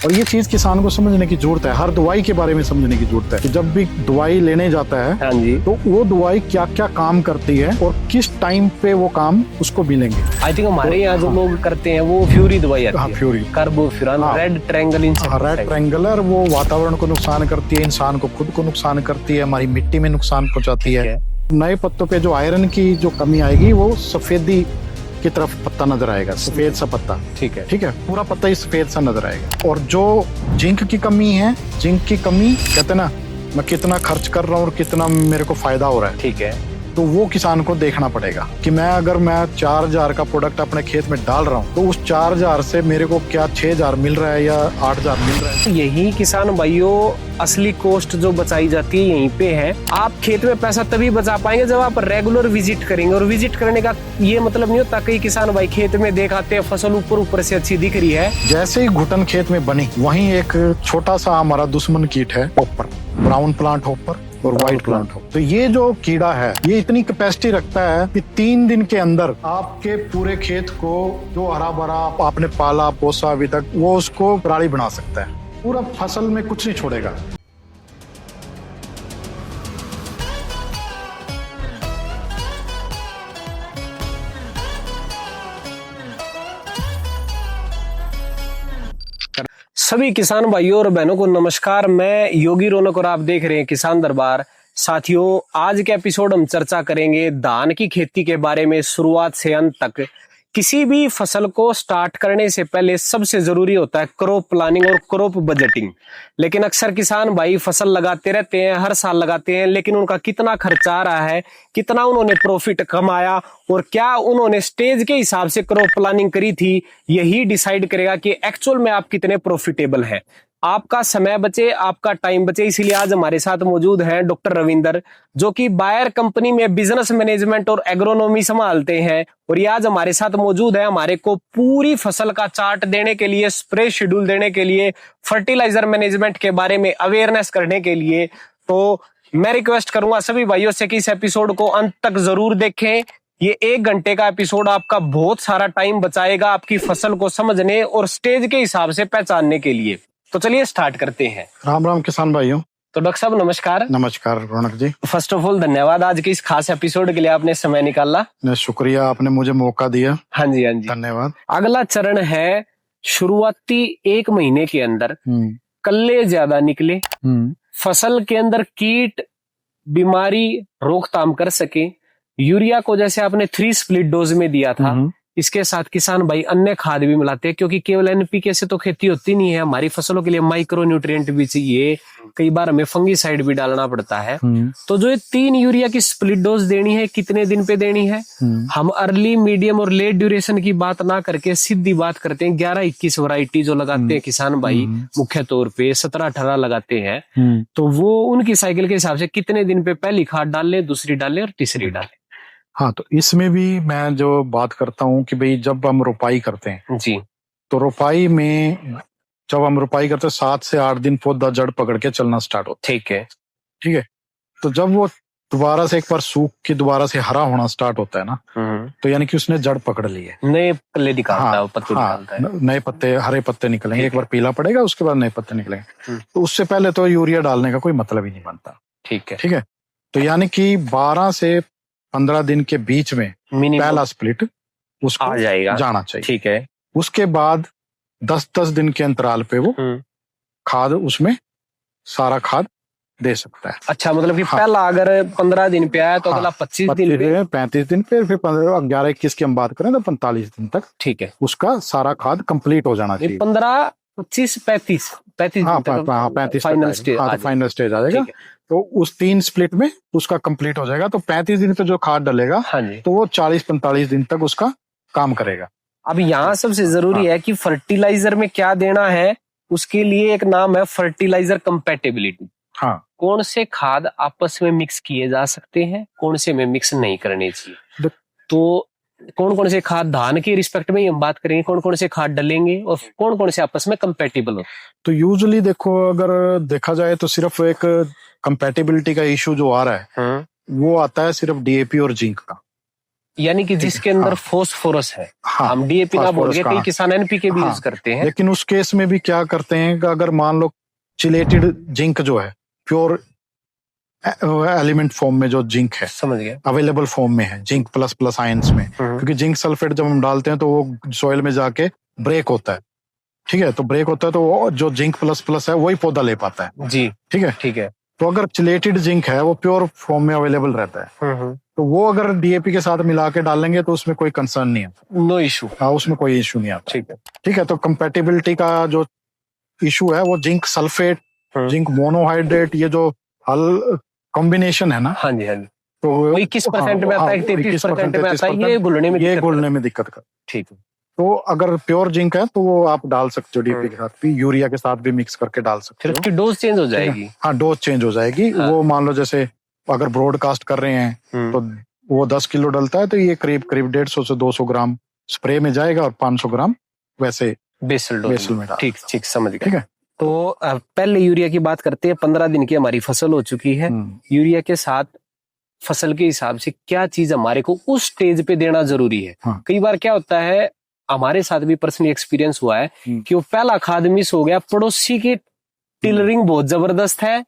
और ये चीज किसान को समझने की जरूरत है, हर दवाई के बारे में समझने की जरूरत है कि जब भी दवाई लेने जाता है हाँ जी, तो वो दवाई क्या क्या काम करती है और किस टाइम पे वो काम उसको मिलेंगे। आई थिंक हमारे यहाँ जो लोग करते हैं वो फ्यूरी दवाई आती है, Furi, carbofuran, red triangle, red triangular, वो वातावरण को नुकसान करती है, इंसान को खुद को नुकसान करती है, हमारी मिट्टी में नुकसान पहुंचाती है। नए पत्तों पे जो आयरन की जो कमी आएगी वो सफेदी की तरफ पत्ता नजर आएगा, सफेद सा पत्ता। ठीक है, पूरा पत्ता ही सफेद सा नजर आएगा। और जो जिंक की कमी है, जिंक की कमी कहते ना, मैं कितना खर्च कर रहा हूँ और कितना मेरे को फायदा हो रहा है, ठीक है, तो वो किसान को देखना पड़ेगा कि अगर मैं 4000 का प्रोडक्ट अपने खेत में डाल रहा हूँ तो उस 4000 से मेरे को क्या 6000 मिल रहा है या 8000 मिल रहा है। यही किसान भाइयों असली कॉस्ट जो बचाई जाती है यहीं पे है। आप खेत में पैसा तभी बचा पाएंगे जब आप रेगुलर विजिट करेंगे, और विजिट करने का ये मतलब नहीं होता कई किसान भाई खेत में देखाते हैं फसल ऊपर से अच्छी दिख रही है, जैसे ही घुटन खेत में बनी वहीं एक छोटा सा हमारा दुश्मन कीट है हॉपर, ब्राउन प्लांट हॉपर और व्हाइट प्लांट हो। तो ये जो कीड़ा है ये इतनी कैपेसिटी रखता है कि 3 दिन के अंदर आपके पूरे खेत को जो हरा भरा आपने पाला पोसा अभी तक वो उसको पराली बना सकता है, पूरा फसल में कुछ नहीं छोड़ेगा। सभी किसान भाइयों और बहनों को नमस्कार। मैं योगी रौनक और आप देख रहे हैं किसान दरबार। साथियों, आज के एपिसोड हम चर्चा करेंगे धान की खेती के बारे में शुरुआत से अंत तक। किसी भी फसल को स्टार्ट करने से पहले सबसे जरूरी होता है क्रॉप प्लानिंग और क्रॉप बजटिंग। लेकिन अक्सर किसान भाई फसल लगाते रहते हैं, हर साल लगाते हैं, लेकिन उनका कितना खर्चा आ रहा है, कितना उन्होंने प्रॉफिट कमाया और क्या उन्होंने स्टेज के हिसाब से क्रॉप प्लानिंग करी थी, यही डिसाइड करेगा कि एक्चुअल में आप कितने प्रॉफिटेबल हैं। आपका समय बचे, आपका टाइम बचे, इसीलिए आज हमारे साथ मौजूद हैं डॉक्टर रविंदर, जो कि बायर कंपनी में बिजनेस मैनेजमेंट और एग्रोनॉमी संभालते हैं। और ये आज हमारे साथ मौजूद है हमारे को पूरी फसल का चार्ट देने के लिए, स्प्रे शेड्यूल देने के लिए, फर्टिलाइजर मैनेजमेंट के बारे में अवेयरनेस करने के लिए। तो मैं रिक्वेस्ट करूंगा सभी भाइयों से कि इस एपिसोड को अंत तक जरूर देखें। ये 1 घंटे का एपिसोड आपका बहुत सारा टाइम बचाएगा आपकी फसल को समझने और स्टेज के हिसाब से पहचानने के लिए। तो चलिए स्टार्ट करते हैं। राम राम किसान भाइयों। तो डॉक्टर साहब नमस्कार। नमस्कार रौनक जी। फर्स्ट ऑफ ऑल धन्यवाद आज के इस खास एपिसोड के लिए आपने समय निकाला। शुक्रिया, आपने मुझे मौका दिया। हाँ जी, हाँ जी, धन्यवाद। अगला चरण है शुरुआती 1 महीने के अंदर कल्ले ज्यादा निकले, फसल के अंदर कीट बीमारी रोकथाम कर सके। यूरिया को जैसे आपने 3 स्प्लिट डोज में दिया था, इसके साथ किसान भाई अन्य खाद भी मिलाते हैं, क्योंकि केवल एनपीके से तो खेती होती नहीं है, हमारी फसलों के लिए माइक्रो न्यूट्रिएंट भी चाहिए, कई बार हमें फंगीसाइड भी डालना पड़ता है। तो जो ये 3 यूरिया की स्प्लिट डोज देनी है, कितने दिन पे देनी है? हम अर्ली, मीडियम और लेट ड्यूरेशन की बात ना करके सीधी बात करते हैं। 11-21 वैरायटी जो लगाते हैं किसान भाई मुख्य तौर पे 17-18 लगाते हैं, तो वो उनकी साइकिल के हिसाब से कितने दिन पे पहली खाद डाल ले, दूसरी डाल ले और तीसरी डाल ले। हाँ, तो इसमें भी मैं जो बात करता हूँ कि भाई जब हम रोपाई करते हैं जी, तो रोपाई में जब हम रोपाई करते हैं 7 से 8 दिन पौधा जड़ पकड़ के चलना स्टार्ट होता ठीक है, ठीक है। तो जब वो दोबारा से एक बार सूख के दोबारा से हरा होना स्टार्ट होता है ना, तो यानी कि उसने जड़ पकड़ ली है, नए पत्ते निकालता है, पत्ते निकालता है, नए पत्ते, हरे पत्ते निकलेंगे। एक बार पीला पड़ेगा, उसके बाद नए पत्ते निकलेंगे। तो उससे पहले तो यूरिया डालने का कोई मतलब ही नहीं बनता। ठीक है, ठीक है। तो यानी कि 12 से 15 दिन के बीच में पहला स्प्लिट उसको आ जाएगा, जाना चाहिए। ठीक है। उसके बाद 10-10 दिन के अंतराल पे वो खाद उसमें सारा खाद दे सकता है। अच्छा, मतलब कि पहला अगर 15 दिन पे आया तो अगला 25 दिन पे, 35 दिन पे, फिर 11-21 की हम बात करें तो 45 दिन तक, ठीक है, उसका सारा खाद कंप्लीट हो जाना चाहिए। 15, 25, 35 हाँ, 35 फाइनल स्टेज, फाइनल स्टेज आ जाएगा। तो उस 3 स्प्लिट में उसका कंप्लीट हो जाएगा। तो 35 दिन पे जो खाद डलेगा, हाँ जी, तो वो 40-45 दिन तक उसका काम करेगा। अब यहाँ सबसे जरूरी है कि फर्टिलाइजर में क्या देना है, उसके लिए एक नाम है फर्टिलाइजर कंपैटिबिलिटी। हाँ, कौन से खाद आपस में मिक्स किए जा सकते हैं, कौन से में मिक्स नहीं करने चाहिए। तो कौन कौन से खाद धान के रिस्पेक्ट में हम बात करेंगे, कौन कौन से खाद डलेंगे और कौन कौन से आपस में कंपैटिबल हो। तो यूजुअली देखो, अगर देखा जाए तो सिर्फ एक कंपैटिबिलिटी का इशू जो आ रहा है वो आता है सिर्फ डीएपी और जिंक का। यानी कि जिसके अंदर फोस्फोरस है, हाँ, हम डीएपी ना बोल phosphorus के का, कई किसान एनपीके भी हाँ, यूज करते हैं। लेकिन उस केस में भी क्या करते हैं कि अगर मान लो चिलेटेड जिंक जो है, प्योर एलिमेंट फॉर्म में जो जिंक है, समझ गया। अवेलेबल फॉर्म में है, जिंक प्लस प्लस आयंस में, क्योंकि जिंक सल्फेट जब हम डालते हैं तो वो सॉइल में जाके ब्रेक होता है, ठीक है, तो ब्रेक होता है तो वो जो जिंक प्लस प्लस है वही पौधा ले पाता है, जी ठीक है। ठीक है। तो अगर चिलेटेड जिंक है वो प्योर फॉर्म में अवेलेबल रहता है, तो वो अगर डीएपी के साथ मिला के डालेंगे तो उसमें कोई कंसर्न नहीं है, नो इशू। हाँ, उसमें कोई इशू नहीं आता। ठीक है। ठीक है, तो कंपेटिबिलिटी का जो इशू है वो जिंक सल्फेट, जिंक मोनोहाइड्रेट, ये जो हल कॉम्बिनेशन है ना, हाँ जी हाँ जी, तो वो 21% में आता है, 33% में आता है, ये घुलने में दिक्कत घुलने में दिक्कत कर। ठीक है। तो अगर प्योर जिंक है तो वो आप डाल सकते हो डीपी के साथ भी, यूरिया के साथ भी मिक्स करके डाल सकते फिर हो। उसकी डोज चेंज हो जाएगी। हाँ, डोज चेंज हो जाएगी। हाँ। वो मान लो जैसे अगर ब्रॉडकास्ट कर रहे हैं तो वो 10 किलो डलता है, तो ये करीब करीब 150 से 200 ग्राम स्प्रे में जाएगा और 500 ग्राम वैसे बेसल में डाल। ठीक ठीक, समझ गया। ठीक है, तो पहले यूरिया की बात करते हैं। 15 दिन की हमारी फसल हो चुकी है, यूरिया के साथ फसल के हिसाब से क्या चीज हमारे को उस स्टेज पे देना जरूरी है? हाँ। कई बार क्या होता है, हमारे साथ भी पर्सनली एक्सपीरियंस हुआ है कि वो पहला खाद मिस हो गया, पड़ोसी की टिलरिंग बहुत जबरदस्त है,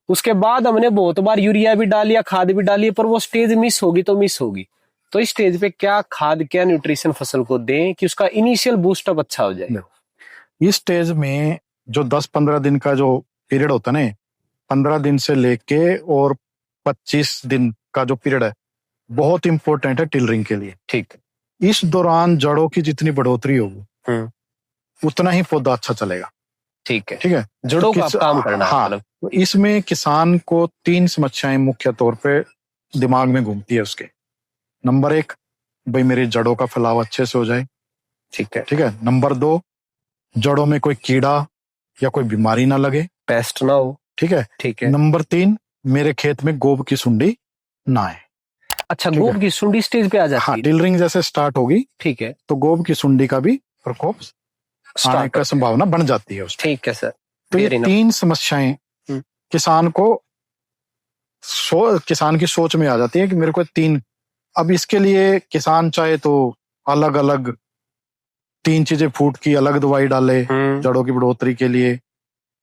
उसके बाद हमने बहुत बार यूरिया भी डालिया, खाद भी डाली, पर वो स्टेज मिस होगी तो मिस होगी। तो इस स्टेज पे क्या खाद, क्या न्यूट्रिशन फसल को दें कि उसका इनिशियल बूस्टअप अच्छा हो जाए? इस स्टेज में जो 10-15 दिन का जो पीरियड होता है ना, 15 दिन से लेके और 25 दिन का जो पीरियड है बहुत इंपॉर्टेंट है टिलरिंग के लिए। ठीक। इस दौरान जड़ों की जितनी बढ़ोतरी होगी उतना ही पौधा अच्छा चलेगा। ठीक है, ठीक है, जड़ों का काम करना है। हाँ, तो इसमें किसान को 3 समस्याएं मुख्य तौर पे दिमाग में घूमती है उसके। नंबर 1, भाई मेरी जड़ों का फैलाव अच्छे से हो जाए। ठीक है। ठीक है। नंबर 2, जड़ों में कोई कीड़ा या कोई बीमारी ना लगे, पेस्ट ना हो। ठीक है। ठीक है। नंबर 3, मेरे खेत में गोब की सुंडी ना आए। अच्छा, गोब की सुंडी स्टेज पे आ जाती है? हाँ, टिलरिंग जैसे स्टार्ट होगी, ठीक है, तो गोब की सुंडी का भी प्रकोप आने का संभावना बन जाती है उसमें। ठीक है सर। तो ये 3 समस्याएं किसान को किसान की सोच में आ जाती है कि मेरे को 3। अब इसके लिए किसान चाहे तो अलग अलग 3 चीजें फूट की अलग दवाई डाले जड़ों की बढ़ोतरी के लिए,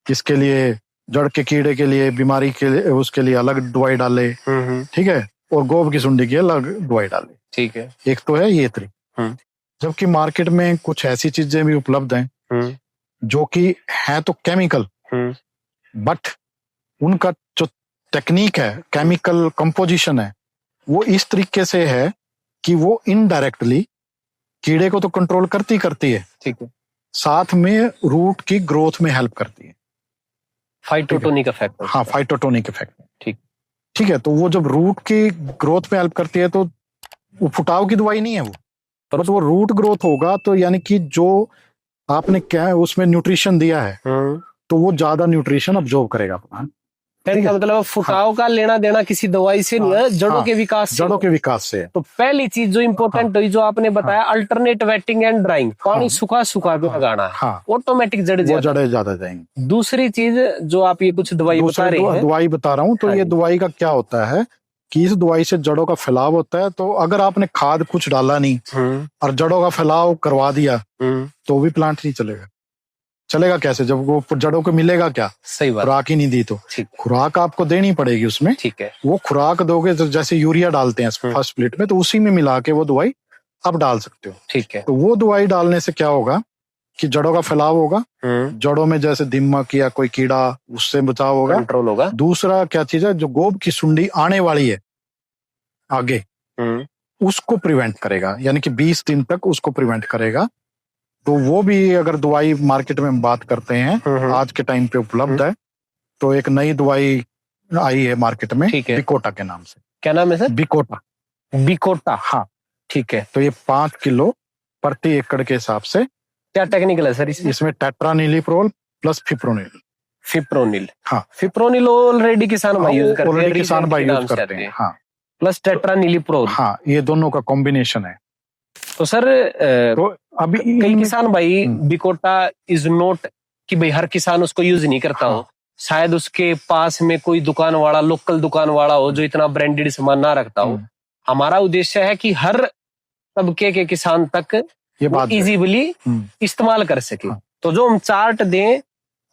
इसके लिए जड़ के कीड़े के लिए, बीमारी के लिए उसके लिए अलग दवाई डाले, ठीक है, और गोब की सुंडी की अलग दवाई डाले। ठीक है। एक तो है ये तरीका। जबकि मार्केट में कुछ ऐसी चीजें भी उपलब्ध हैं जो कि है तो केमिकल, बट उनका जो टेक्निक है, केमिकल कंपोजिशन है, वो इस तरीके से है कि वो इनडायरेक्टली कीड़े को तो कंट्रोल करती है, ठीक है, साथ में रूट की ग्रोथ में हेल्प करती है। फाइटोटोनिक इफेक्ट। हाँ, फाइटोटोनिक इफेक्ट। ठीक। ठीक है, तो वो जब रूट की ग्रोथ में हेल्प करती है तो वो फुटाव की दवाई नहीं है वो, बट वो रूट ग्रोथ होगा, तो यानी कि जो आपने क्या उसमें न्यूट्रिशन दिया है तो वो ज्यादा न्यूट्रिशन अब्जॉर्ब करेगा अपना। मतलब फुटाव का लेना देना किसी दवाई से नहीं है, जड़ों के विकास से। जड़ों के विकास से। तो पहली चीज जो इम्पोर्टेंट हुई, जो आपने बताया, अल्टरनेट वेटिंग एंड ड्राइंग, पानी सुखा सुखा के लगाना है, ऑटोमेटिक जड़ें ज्यादा जाएंगी। दूसरी चीज जो आप ये कुछ दवाई बता रहे हैं, दवाई बता रहा हूँ, तो ये दवाई का क्या होता है कि इस दवाई से जड़ों का फैलाव होता है। तो अगर आपने खाद कुछ डाला नहीं और जड़ों का फैलाव करवा दिया तो भी प्लांट नहीं चलेगा कैसे, जब वो जड़ों को मिलेगा क्या? सही बात। खुराक ही नहीं दी तो खुराक आपको देनी पड़ेगी उसमें। ठीक है, वो खुराक दोगे तो जैसे यूरिया डालते हैं फर्स्ट स्प्लिट में, तो उसी में मिला के वो दवाई आप डाल सकते हो। ठीक है, तो वो दवाई डालने से क्या होगा कि जड़ों का फैलाव होगा, जड़ों में जैसे दीमक या कोई कीड़ा, उससे बचाव होगा, कंट्रोल होगा। दूसरा क्या चीज है, जो गोब की सुंडी आने वाली है आगे, उसको प्रिवेंट करेगा, यानी कि 20 दिन तक उसको प्रिवेंट करेगा। तो वो भी अगर दवाई मार्केट में हम बात करते हैं, आज के टाइम पे उपलब्ध है। तो एक नई दवाई आई है मार्केट में, बिकोटा के नाम से। क्या नाम है सर? बिकोटा। हाँ, ठीक है। तो ये 5 किलो प्रति एकड़ के हिसाब से। क्या टेक्निकल है सर इसमें टेट्रानिलीप्रोल प्लस फिप्रोनिल। हाँ, फिप्रोनिल ऑलरेडी किसान भाई यूज करते हैं, किसान भाई यूज करते हैं। हाँ, प्लस टेट्रानिलीप्रोल। हाँ, ये दोनों का कॉम्बिनेशन है। तो सर तो अभी कई किसान भाई, बिकोटा इज नॉट कि भाई हर किसान उसको यूज नहीं करता हो, शायद उसके पास में कोई दुकान वाला, लोकल दुकान वाला हो जो इतना ब्रांडेड सामान ना रखता हो। हमारा उद्देश्य है कि हर तबके के किसान तक ये बात जो है। इजीली इस्तेमाल कर सके। हाँ। तो जो हम चार्ट दें,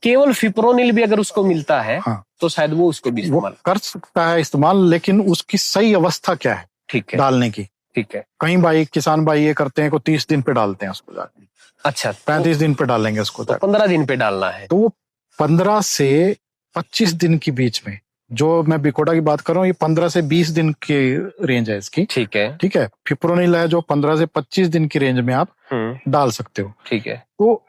केवल फिप्रोनिल भी अगर उसको मिलता है हाँ। तो शायद वो उसको भी वो इस्तेमाल कर सकता है इस्तेमाल, लेकिन उसकी सही अवस्था क्या है ठीक है, डालने की। ठीक है। कई भाई किसान भाई ये करते हैं को 30 दिन पे डालते हैं उसको जाके, अच्छा, 35 दिन पे डालेंगे उसको तो जाके। 15 दिन पे डालना है। तो वो 15 से 25 दिन के बीच में, जो मैं बिकोडा की बात कर रहा हूँ, ये 15 से 20 दिन की रेंज है इसकी। ठीक है, ठीक है। फिप्रोनिल है जो 15 से 25 दिन की रेंज में आप डाल सकते हो। ठीक है। तो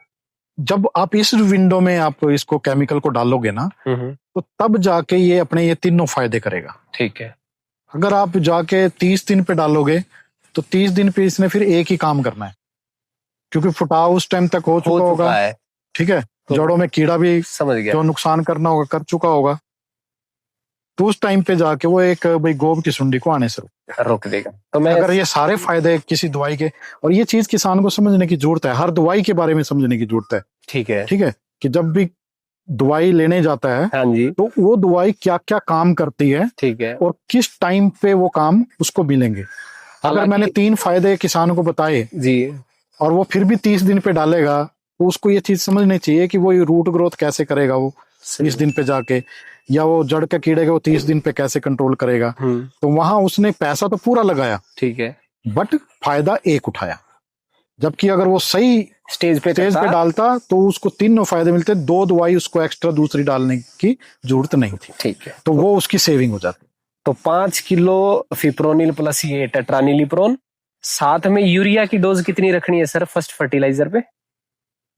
जब आप इस विंडो में आप इसको केमिकल को डालोगे ना, तो तब जाके ये अपने ये तीनों फायदे करेगा। ठीक है। अगर आप जाके 30 दिन पे डालोगे तो 30 दिन पे इसने फिर एक ही काम करना है, क्योंकि फुटाव उस टाइम तक हो चुका होगा। है। ठीक है। तो जड़ों में कीड़ा भी समझ गया जो नुकसान करना होगा कर चुका होगा, तो उस टाइम पे जाके वो एक भाई गोब की सुंडी को आने से रोक देगा। तो मैं अगर ये सारे फायदे किसी दवाई के, और ये चीज किसान को समझने की जरूरत है, हर दवाई के बारे में समझने की जरूरत है। ठीक है, ठीक है, कि जब भी दवाई लेने जाता है हाँ जी, तो वो दवाई क्या क्या काम करती है ठीक है। और किस टाइम पे वो काम उसको मिलेंगे। अगर मैंने 3 फायदे किसान को बताए जी, और वो फिर भी 30 दिन पे डालेगा, तो उसको ये चीज समझनी चाहिए कि वो रूट ग्रोथ कैसे करेगा वो 30 दिन पे जाके, या वो जड़ के कीड़े को वो 30 दिन पे कैसे कंट्रोल करेगा। तो वहां उसने पैसा तो पूरा लगाया, ठीक है, बट फायदा एक उठाया। जबकि अगर वो सही स्टेज पे डालता तो उसको 3 फायदे मिलते, 2 दवाई उसको एक्स्ट्रा दूसरी डालने की जरूरत नहीं थी। ठीक है। तो वो उसकी सेविंग हो जाती। तो 5 किलो फिप्रोनिल प्लस ये टेट्रानिलिप्रोन, साथ में यूरिया की डोज कितनी रखनी है सर फर्स्ट फर्टिलाइजर पे?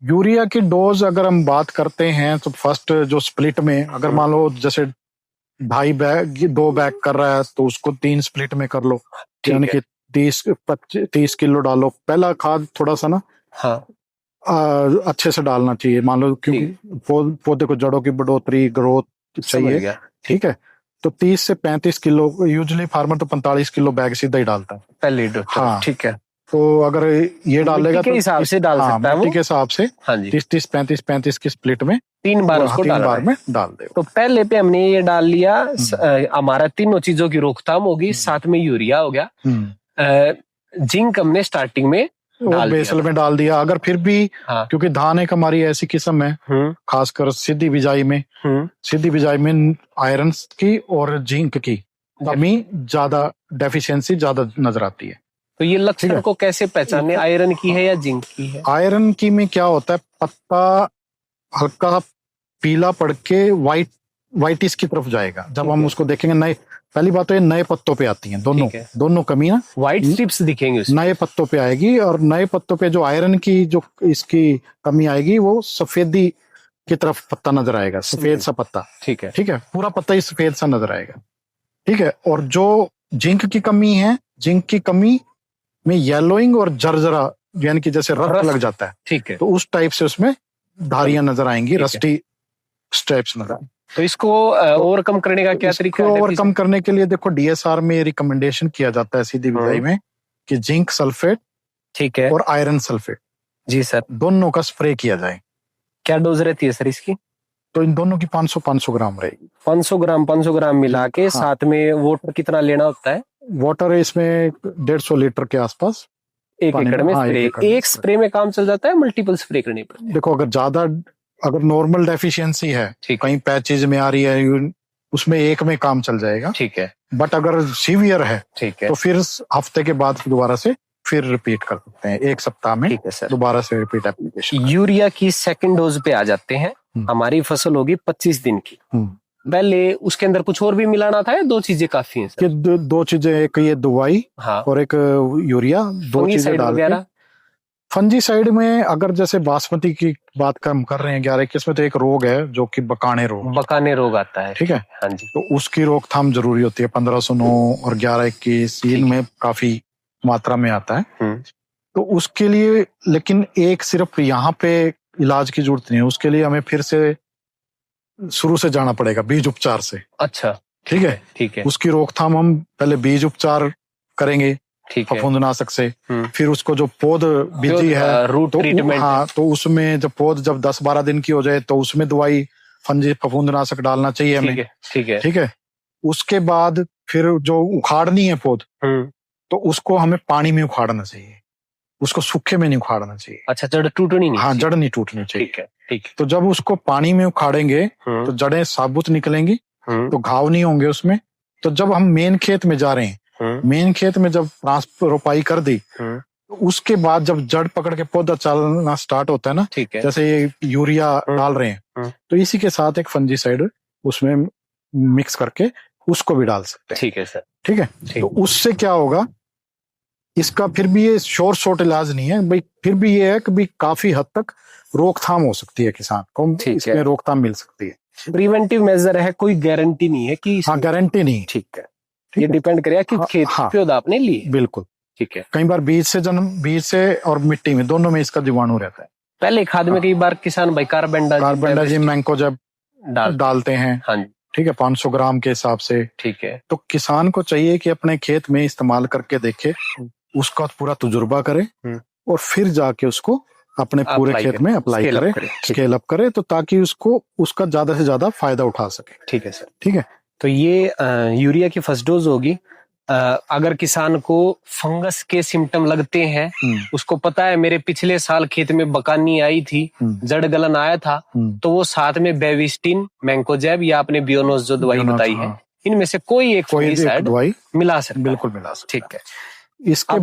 यूरिया की डोज अगर हम बात करते हैं तो फर्स्ट जो स्प्लिट में, अगर मान लो जैसे 2.5 बैग 2 बैग कर रहा है तो उसको 3 स्प्लिट में कर लो, यानी कि 30 किलो डालो। पहला खाद थोड़ा सा ना हाँ, अच्छे से डालना चाहिए, मान लो, क्योंकि पौधे को जड़ों की बढ़ोतरी ग्रोथ चाहिए। ठीक है। तो 30 से 35 किलो, यूजुअली फार्मर तो 45 किलो बैग सीधा ही डालता है पहले डोज। हाँ, ठीक है। तो अगर ये डालेगा के हिसाब से डाल सकता है वो, मिट्टी के हिसाब से। हाँ जी, 30 35 की स्प्लिट में 3 बार उसको 3 बार में डाल दे। तो पहले पे हमने ये डाल लिया, हमारा तीनों चीजों की रोकथाम होगी, साथ में यूरिया हो गया, जिंक हमने स्टार्टिंग में बेसल में डाल दिया। अगर फिर भी क्योंकि धान एक हमारी ऐसी किस्म है, खासकर सीधी बिजाई में आयरन की और जिंक की कमी ज्यादा, डेफिशिएंसी ज्यादा नजर आती है। तो ये लक्षण को कैसे पहचाने, आयरन की है या जिंक की है? आयरन की में क्या होता है, पत्ता हल्का पीला पड़ के वाइटिस की तरफ जाएगा। जब हम उसको देखेंगे, नए, पहली बात तो ये नए पत्तों पे आती हैं, दोनों कमी ना, व्हाइट स्ट्रिप्स दिखेंगे नए पत्तों पे आएगी। और नए पत्तों पे जो आयरन की जो इसकी कमी आएगी, वो सफेदी की तरफ पत्ता नजर आएगा, सफेद सा पत्ता। ठीक है, ठीक है, पूरा पत्ता ही सफेद सा नजर आएगा। ठीक है। और जो जिंक की कमी है, जिंक की कमी में येलोइंग और जर्जरा, यानी कि जैसे रस्ट लग जाता है। ठीक है। तो उस टाइप से उसमें धारियां नजर आएंगी, रस्टी स्ट्रैप्स नजर आएंगे। तो इसको ओवरकम करने का क्या तरीका है? ओवरकम करने के लिए देखो, डीएसआर में रिकमेंडेशन किया जाता है सीधी बिजाई में कि जिंक सल्फेट, ठीक है, और आयरन सल्फेट, जी सर, दोनों का स्प्रे किया जाए। क्या डोज रहती है सर इसकी? तो इन दोनों की 500 ग्राम रहेगी। 500 ग्राम मिला के। साथ में वाटर कितना लेना होता है? वाटर इसमें 150 लीटर के आसपास 1 एकड़ में स्प्रे। एक स्प्रे में काम चल जाता है, मल्टीपल स्प्रे करनी पड़ती है? देखो, अगर नॉर्मल डेफिशिएंसी है, कहीं पैचेज में आ रही है, उसमें एक में काम चल जाएगा। ठीक है। बट अगर सीवियर है, ठीक है, तो फिर हफ्ते के बाद दोबारा से फिर रिपीट कर सकते हैं, 1 सप्ताह में दोबारा से रिपीट एप्लीकेशन। यूरिया की सेकंड डोज पे आ जाते हैं। हमारी फसल होगी 25 दिन की। पहले उसके अंदर कुछ और भी मिलाना था या 2 चीजें काफी हैं सर? 2 चीजें, एक ये दवाई और एक यूरिया, 2 चीजें डाल के। फंजीसाइड में अगर जैसे बासमती की बात हम कर रहे हैं 11-21 में, तो एक रोग है जो कि बकाने रोग आता है। ठीक है, हाँ जी। तो उसकी रोकथाम जरूरी होती है। 1509 और 11-21 में काफी मात्रा में आता है। तो उसके लिए, लेकिन एक सिर्फ यहाँ पे इलाज की जरूरत नहीं है, उसके लिए हमें फिर से शुरू से जाना पड़ेगा, बीज उपचार से। अच्छा, ठीक है, ठीक है। उसकी रोकथाम हम पहले बीज उपचार करेंगे, फफूंदनाशक से। फिर उसको जो पौध बीजी है, रूट ट्रीटमेंट, तो उसमें जब पौध 10-12 दिन की हो जाए, तो उसमें दवाई फफूंदनाशक डालना चाहिए हमें। ठीक है। उसके बाद फिर जो उखाड़नी है पौध, तो उसको हमें पानी में उखाड़ना चाहिए, उसको सूखे में नहीं उखाड़ना चाहिए। अच्छा, जड़ टूटनी नहीं हाँ, चाहिए। जड़ नहीं टूटनी चाहिए। ठीक है, ठीक है। तो जब उसको पानी में उखाड़ेंगे तो जड़ें साबुत निकलेंगी, तो घाव नहीं होंगे उसमें। तो जब हम मेन खेत में जा रहे हैं, मेन खेत में जब रोपाई कर दी, तो उसके बाद जब जड़ पकड़ के पौधा चलना स्टार्ट होता है ना, ठीक है। जैसे ये यूरिया डाल रहे हैं, तो इसी के साथ एक फंजीसाइड उसमें मिक्स करके उसको भी डाल सकते हैं। ठीक है सर। ठीक है। तो उससे क्या होगा, इसका फिर भी ये शॉर्ट इलाज नहीं है भाई, फिर भी ये है कि भाई काफी हद तक रोकथाम हो सकती है, किसान को इसमें रोकथाम मिल सकती है। प्रिवेंटिव मेजर है, कोई गारंटी नहीं है कि हाँ, गारंटी नहीं। ठीक है, ये डिपेंड करेगा कि खेत पौधा आपने लिए। बिल्कुल, ठीक है। कई बार बीज से और मिट्टी में दोनों में इसका जीवाणु रहता है। पहले खाद में कई बार किसान भाई कार्बेंडाजिम मैंकोजेब डालते हैं। हाँ जी, ठीक है, 500 ग्राम के हिसाब से। ठीक है। तो किसान को चाहिए कि अपने खेत में इस्तेमाल करके देखे, उसका पूरा तजुर्बा करे और फिर जाके उसको अपने पूरे खेत में अप्लाई करे, स्केल अप करे, तो ताकि उसको उसका ज्यादा से ज्यादा फायदा उठा सके। ठीक है सर। ठीक है। तो ये यूरिया की फर्स्ट डोज होगी। अगर किसान को फंगस के सिम्टम लगते हैं, उसको पता है मेरे पिछले साल खेत में बकानी आई थी, जड़ गलन आया था, तो वो साथ में बेविस्टिन, मैंकोजेब या आपने बियोनोस जो दवाई बताई है, इनमें से कोई एक दवाई मिला सकता है। बिल्कुल मिला सकता है। ठीक है। इसके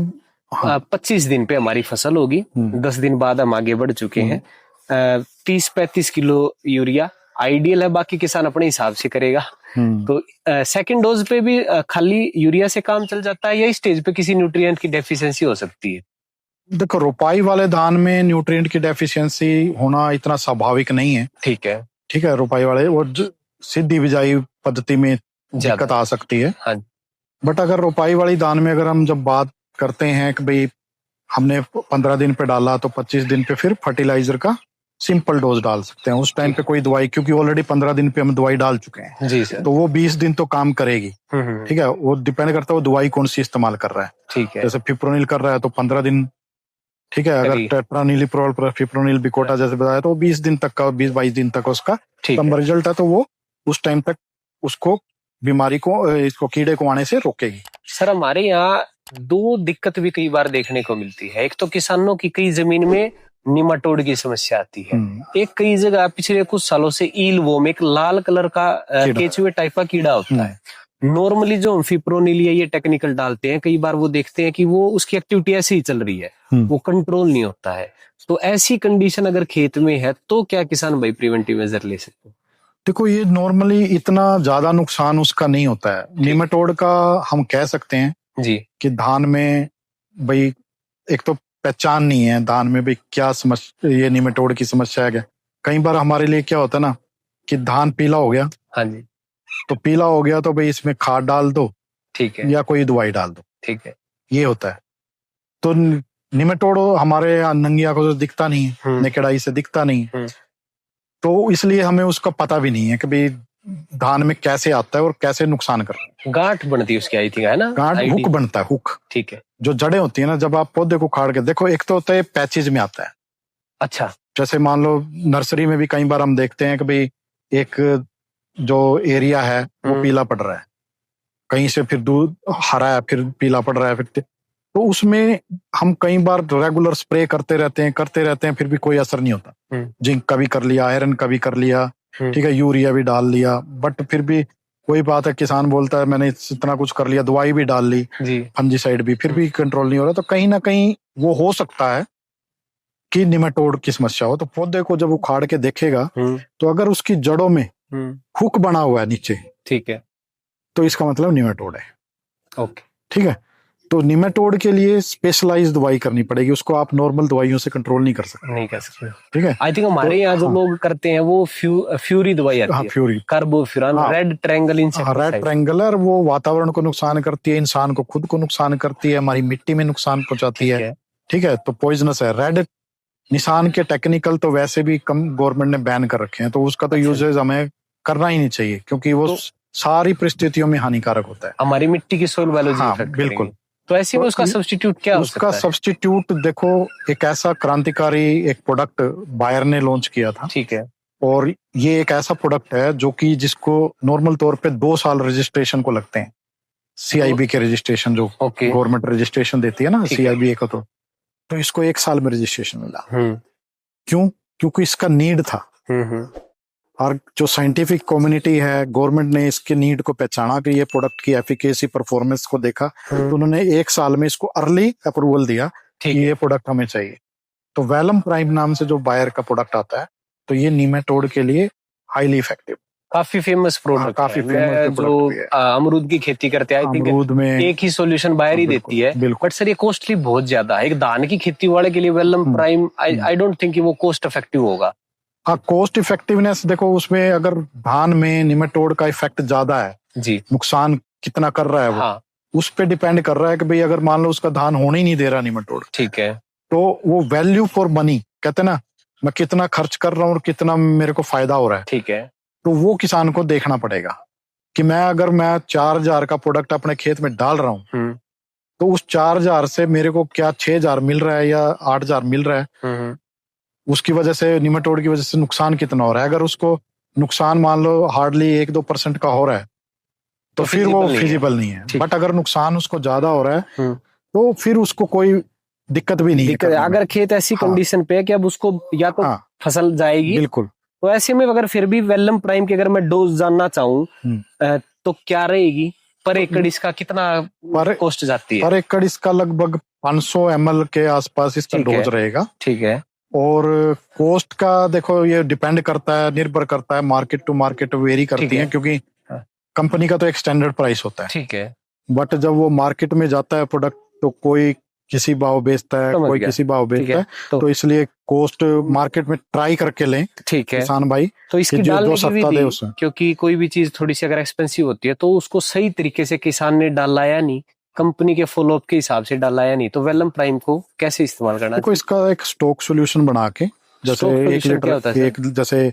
25 दिन पे हमारी फसल होगी, 10 दिन बाद हम आगे बढ़ चुके हैं। 30-35 किलो यूरिया आइडियल है, बाकी किसान अपने हिसाब से करेगा। तो सेकंड डोज पे भी खाली यूरिया से काम चल जाता है या इस स्टेज पे किसी न्यूट्रिएंट की डेफिशिएंसी हो सकती है? देखो, रोपाई वाले धान में न्यूट्रिएंट की डेफिशिएंसी होना इतना स्वाभाविक नहीं है। ठीक है। ठीक है, रोपाई वाले वो सीधी बिजाई पद्धति में दिक्कत आ सकती है। हाँ। बट अगर रोपाई वाली धान में अगर हम जब बात करते हैं कि भाई हमने 15 दिन पे डाला, तो 25 दिन पे फिर फर्टिलाइजर का सिंपल डोज डाल सकते हैं। उस टाइम पे कोई दवाई, क्योंकि ऑलरेडी 15 दिन पे हम दवाई डाल चुके हैं जी सर, तो वो 20 दिन तो काम करेगी। ठीक है, वो डिपेंड करता है वो दवाई कौन सी इस्तेमाल कर रहा है। ठीक है। जैसे फिप्रोनिल कर रहा है तो 15 दिन। ठीक है, अगर टेट्रानिलिप्रोल, फिप्रोनिल, बिकोटा जैसे बताया, तो 20 दिन तक का, 20-22 दिन तक उसका कम रिजल्ट है, तो वो उस टाइम तक उसको बीमारी को, इसको कीड़े को आने से रोकेगी। सर, हमारे यहाँ दो दिक्कत भी कई बार देखने को मिलती है। एक तो किसानों की कई जमीन में निमाटोड की समस्या आती है। एक कई जगह पिछले कुछ सालों से ईल वोम, एक लाल कलर का केचुए टाइप का कीड़ा होता है। नॉर्मली जो हम फिप्रोनिल या ये टेक्निकल डालते हैं, कई बार वो देखते हैं कि वो उसकी एक्टिविटी ऐसी ही चल रही है, वो कंट्रोल नहीं होता है। तो ऐसी कंडीशन अगर खेत में है तो क्या किसान भाई प्रिवेंटिव मेजर ले सकते हैं? देखो, ये नॉर्मली इतना ज्यादा नुकसान उसका नहीं होता है। निमाटोड का हम कह सकते हैं जी कि धान में भाई एक तो पहचान नहीं है धान में भाई क्या समस्या, ये निमाटोड की समस्या है क्या। कई बार हमारे लिए क्या होता है ना कि धान पीला हो गया, हाँ जी, तो पीला हो गया तो भाई इसमें खाद डाल दो, ठीक है, या कोई दवाई डाल दो, ठीक है, ये होता है। तो निमाटोड हमारे यहाँ नंगी आंखों से दिखता नहीं है, नेकेड आई से दिखता नहीं है, तो इसलिए हमें उसका पता भी नहीं है कि भाई धान में कैसे आता है और कैसे नुकसान करता है। गांठ बनती है उसकी, आई थिंक, है ना, गांठ, हुक बनता है, हुक। ठीक है। जो जड़ें होती है ना, जब आप पौधे को उखाड़ के देखो, एक तो होता है पैचेज में आता है। अच्छा, जैसे मान लो नर्सरी में भी कई बार हम देखते हैं कि भाई एक जो एरिया है वो पीला पड़ रहा है, कहीं से फिर दूध हरा है, फिर पीला पड़ रहा है, फिर तो उसमें हम कई बार रेगुलर स्प्रे करते रहते हैं, फिर भी कोई असर नहीं होता। जिंक का भी कर लिया, आयरन का भी कर लिया, ठीक है, यूरिया भी डाल लिया, बट फिर भी कोई बात है, किसान बोलता है मैंने इतना कुछ कर लिया, दवाई भी डाल ली, फंजीसाइड भी, फिर भी कंट्रोल नहीं हो रहा। तो कहीं ना कहीं वो हो सकता है कि निमाटोड की समस्या हो। तो पौधे को जब उखाड़ के देखेगा तो अगर उसकी जड़ों में हुक बना हुआ है नीचे, ठीक है, तो इसका मतलब निमाटोड है। ओके, ठीक है। तो निमाटोड के लिए स्पेशलाइज दवाई करनी पड़ेगी, उसको आप नॉर्मल दवाइयों से कंट्रोल नहीं कर सकते। ठीक है। आई थिंक हमारे यहाँ जो लोग करते हैं वो फ्यूरी दवाई आती है, fury, carbofuran, red triangle insecticide. Red triangle वो वातावरण को नुकसान करती है, इंसान को खुद को नुकसान करती है, हमारी मिट्टी में नुकसान पहुंचाती है। ठीक है, तो पॉइजनस है। रेड निशान के टेक्निकल तो वैसे भी कम गवर्नमेंट ने बैन कर रखे हैं, तो उसका तो यूजेज हमें करना ही नहीं चाहिए, क्योंकि वो सारी परिस्थितियों में हानिकारक होता है, हमारी मिट्टी की सोइल बायोलॉजी। बिल्कुल। तो ऐसे में उसका सब्स्टिट्यूट क्या हो सकता है? उसका सब्स्टिट्यूट देखो, एक ऐसा क्रांतिकारी एक प्रोडक्ट बायर ने लॉन्च किया था। ठीक है। और ये एक ऐसा प्रोडक्ट है जो कि जिसको नॉर्मल तौर पे 2 साल रजिस्ट्रेशन को लगते हैं। CIB के रजिस्ट्रेशन जो ओके। गवर्नमेंट रजिस्ट्रेशन देती है ना, ठीक है। CIB को, तो इसको 1 साल में रजिस्ट्रेशन मिला। हम्म क्यों? क्योंकि इसका नीड था, हम्म और जो साइंटिफिक कम्युनिटी है, गवर्नमेंट ने इसके नीड को पहचाना कि ये प्रोडक्ट की एफिकेसी परफॉर्मेंस को देखा, तो उन्होंने 1 साल में इसको अर्ली अप्रूवल दिया कि ठीक है। ये प्रोडक्ट हमें चाहिए। तो वेलम प्राइम नाम से जो बायर का प्रोडक्ट आता है, तो ये नीमेटोड के लिए हाईली इफेक्टिव, काफी फेमस प्रोडक्ट काफी है। famous मैं product जो भी है। अमरूद की खेती करते हैं, आई थिंक अमरूद में एक ही सॉल्यूशन बायर ही बिल्कुल, देती है। बिल्कुल। बट सर ये कॉस्टली बहुत ज्यादा है। एक धान की खेती वाले के लिए वेलम प्राइम आई डोंट थिंक वो कॉस्ट इफेक्टिव होगा। हाँ, कॉस्ट इफेक्टिवनेस देखो, उसमें अगर धान में निमेटोड का इफेक्ट ज्यादा है, जी, नुकसान कितना कर रहा है वो, हाँ उस पे डिपेंड कर रहा है कि भाई अगर मान लो उसका धान होने ही नहीं दे रहा निमेटोड, ठीक है। तो वो वैल्यू फॉर मनी कहते हैं ना, मैं कितना खर्च कर रहा हूँ और कितना मेरे को फायदा हो रहा है, ठीक है। तो वो किसान को देखना पड़ेगा कि मैं 4,000 का प्रोडक्ट अपने खेत में डाल रहा हूँ, तो उस 4,000 से मेरे को क्या 6,000 मिल रहा है या 8,000 मिल रहा है, उसकी वजह से निमेटोड की वजह से नुकसान कितना हो रहा है। अगर उसको नुकसान मान लो हार्डली 1-2% का हो रहा है, तो फिर वो फिजिबल नहीं है। बट अगर नुकसान उसको ज्यादा हो रहा है, तो फिर उसको कोई दिक्कत भी नहीं है। अगर खेत ऐसी कंडीशन पे है कि अब उसको या तो फसल जाएगी, बिल्कुल, तो ऐसे में अगर फिर भी वेलम प्राइम की अगर मैं डोज जानना चाहूँ तो क्या रहेगी पर एकड़, इसका कितना कॉस्ट जाती है? पर एकड़ इसका लगभग 500 ml के आसपास इसका डोज रहेगा। ठीक है। और कॉस्ट का देखो, ये डिपेंड करता है, निर्भर करता है, मार्केट टू मार्केट वेरी करती है, क्योंकि कंपनी का तो एक स्टैंडर्ड प्राइस होता है। ठीक है। बट जब वो मार्केट में जाता है प्रोडक्ट, तो कोई किसी भाव बेचता है, कोई किसी भाव बेचता है, तो इसलिए कॉस्ट मार्केट में ट्राई करके लें, ठीक है किसान भाई। तो इसकी डालने की विधि, क्योंकि कोई भी चीज थोड़ी सी अगर एक्सपेंसिव होती है, तो उसको सही तरीके से किसान ने डाला या नहीं, कंपनी के फॉलोअप के हिसाब से डाला या नहीं, तो वेलम प्राइम को कैसे इस्तेमाल करना? देखो, इसका एक स्टॉक सोल्यूशन बना के, जैसे 1 लीटर, जैसे